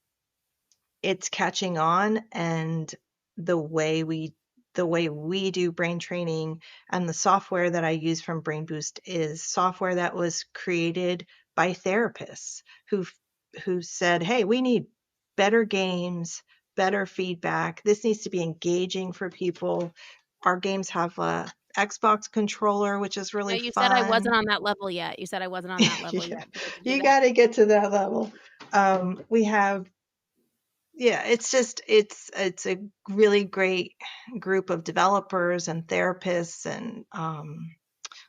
it's catching on, and the way we the way we do brain training and the software that I use from Brain Boost is software that was created by therapists who said, "Hey, we need better games, better feedback. This needs to be engaging for people. Our games have Xbox controller, which is really
No, you
fun.
said I wasn't on that level yet. You said I wasn't on that level yet.
You got to get to that level. We have, it's a really great group of developers and therapists, and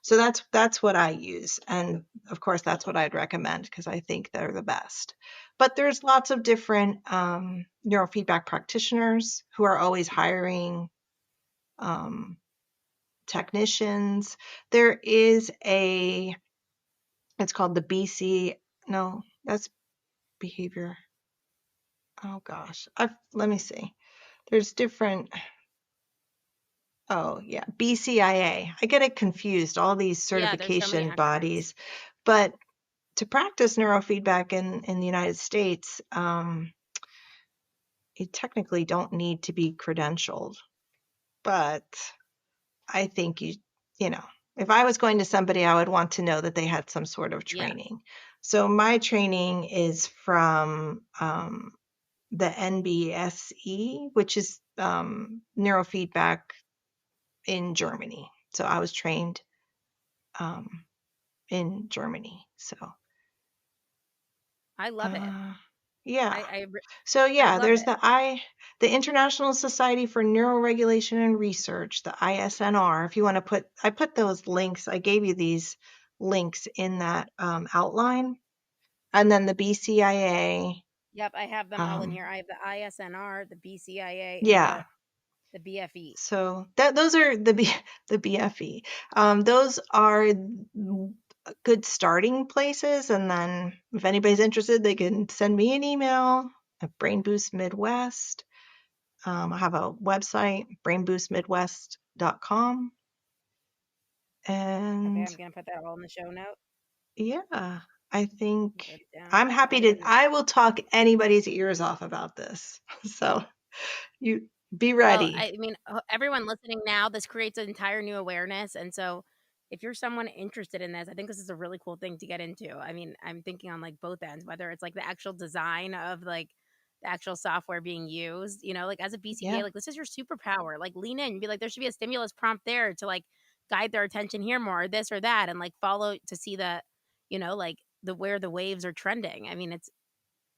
so that's what I use, and of course that's what I'd recommend because I think they're the best. But there's lots of different neurofeedback practitioners who are always hiring technicians. There is it's called the BC. No, that's behavior. Oh gosh, let me see. There's different. Oh yeah, BCIA. I get it confused. All these
Yeah, there's so many
certification
acronyms.
bodies, but to practice neurofeedback in the United States, you technically don't need to be credentialed. But I think if I was going to somebody, I would want to know that they had some sort of training. So my training is from the NBSE, which is neurofeedback in Germany. So I was trained in Germany. So
I love it.
Yeah.
I
So yeah,
love
there's
it.
the International Society for Neuroregulation and Research, the ISNR. If you want to I put those links. I gave you these links in that outline, and then the BCIA.
Yep, I have them all in here. I have the ISNR, the BCIA, and
Yeah.
the BFE.
So those are the BFE. Those are good starting places, and then if anybody's interested, they can send me an email at Brain Boost Midwest. I have a website, brainboostmidwest.com. And
okay, I'm gonna put that all in the show note.
Yeah, I think
Put it down.
I'm happy to. I will talk anybody's ears off about this. So you be ready.
Well, I mean, everyone listening now, this creates an entire new awareness. And so if you're someone interested in this, I think this is a really cool thing to get into. I mean, I'm thinking on like both ends, whether it's like the actual design of like the actual software being used, like as a BCBA,
Yeah.
like this is your superpower. Like lean in and be like, there should be a stimulus prompt there to like guide their attention here more, or this or that, and like follow to see the, like where the waves are trending. I mean,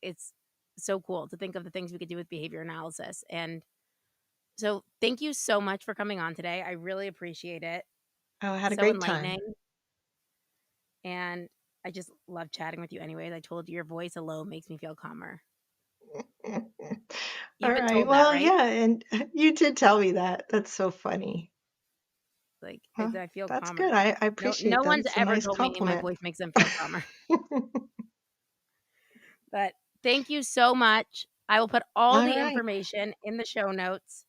it's so cool to think of the things we could do with behavior analysis. And so thank you so much for coming on today. I really appreciate it.
Oh, I had a
So
great
enlightening.
time.
And I just love chatting with you anyways. I told you your voice alone makes me feel calmer.
All
You've been
right.
told
Well,
that, right?
yeah, and you did tell me that. That's so funny.
Like
Huh,
I feel
that's
calmer.
good. I appreciate
No
that.
one's
It's a
ever
nice
told me my
compliment.
voice makes them feel calmer. But thank you so much. I will put all the information in the show notes.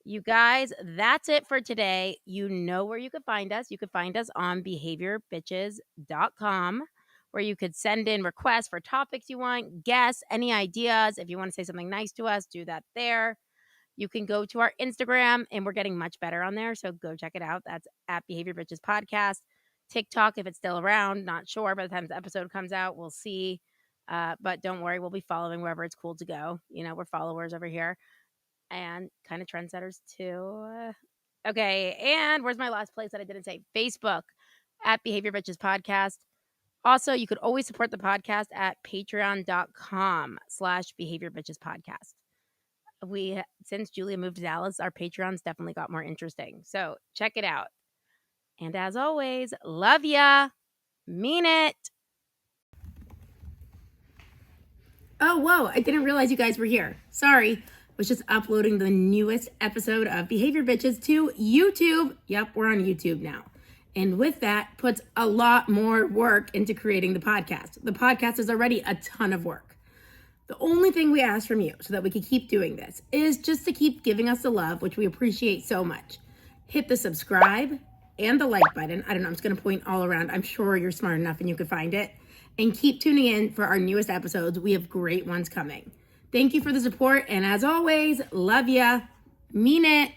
You guys, that's it for today. You know where you could find us. You could find us on behaviorbitches.com, where you could send in requests for topics you want, guests, any ideas. If you want to say something nice to us, do that there. You can go to our Instagram, and we're getting much better on there, so go check it out. That's at Behavior Bitches Podcast. TikTok, if it's still around, not sure. By the time the episode comes out, we'll see. But don't worry, we'll be following wherever it's cool to go. We're followers over here. And kind of trendsetters too. Okay, and where's my last place that I didn't say? Facebook at Behavior Bitches Podcast. Also, you could always support the podcast at patreon.com/Behavior Bitches Podcast. Since Julia moved to Dallas, our Patreon's definitely got more interesting. So check it out. And as always, love ya. Mean it. Oh, whoa, I didn't realize you guys were here. Sorry. Was just uploading the newest episode of Behavior Bitches to YouTube. Yep, we're on YouTube now. And with that, puts a lot more work into creating the podcast. The podcast is already a ton of work. The only thing we ask from you so that we can keep doing this is just to keep giving us the love, which we appreciate so much. Hit the subscribe and the like button. I don't know, I'm just going to point all around. I'm sure you're smart enough and you can find it. And keep tuning in for our newest episodes. We have great ones coming. Thank you for the support. And as always, love ya. Mean it.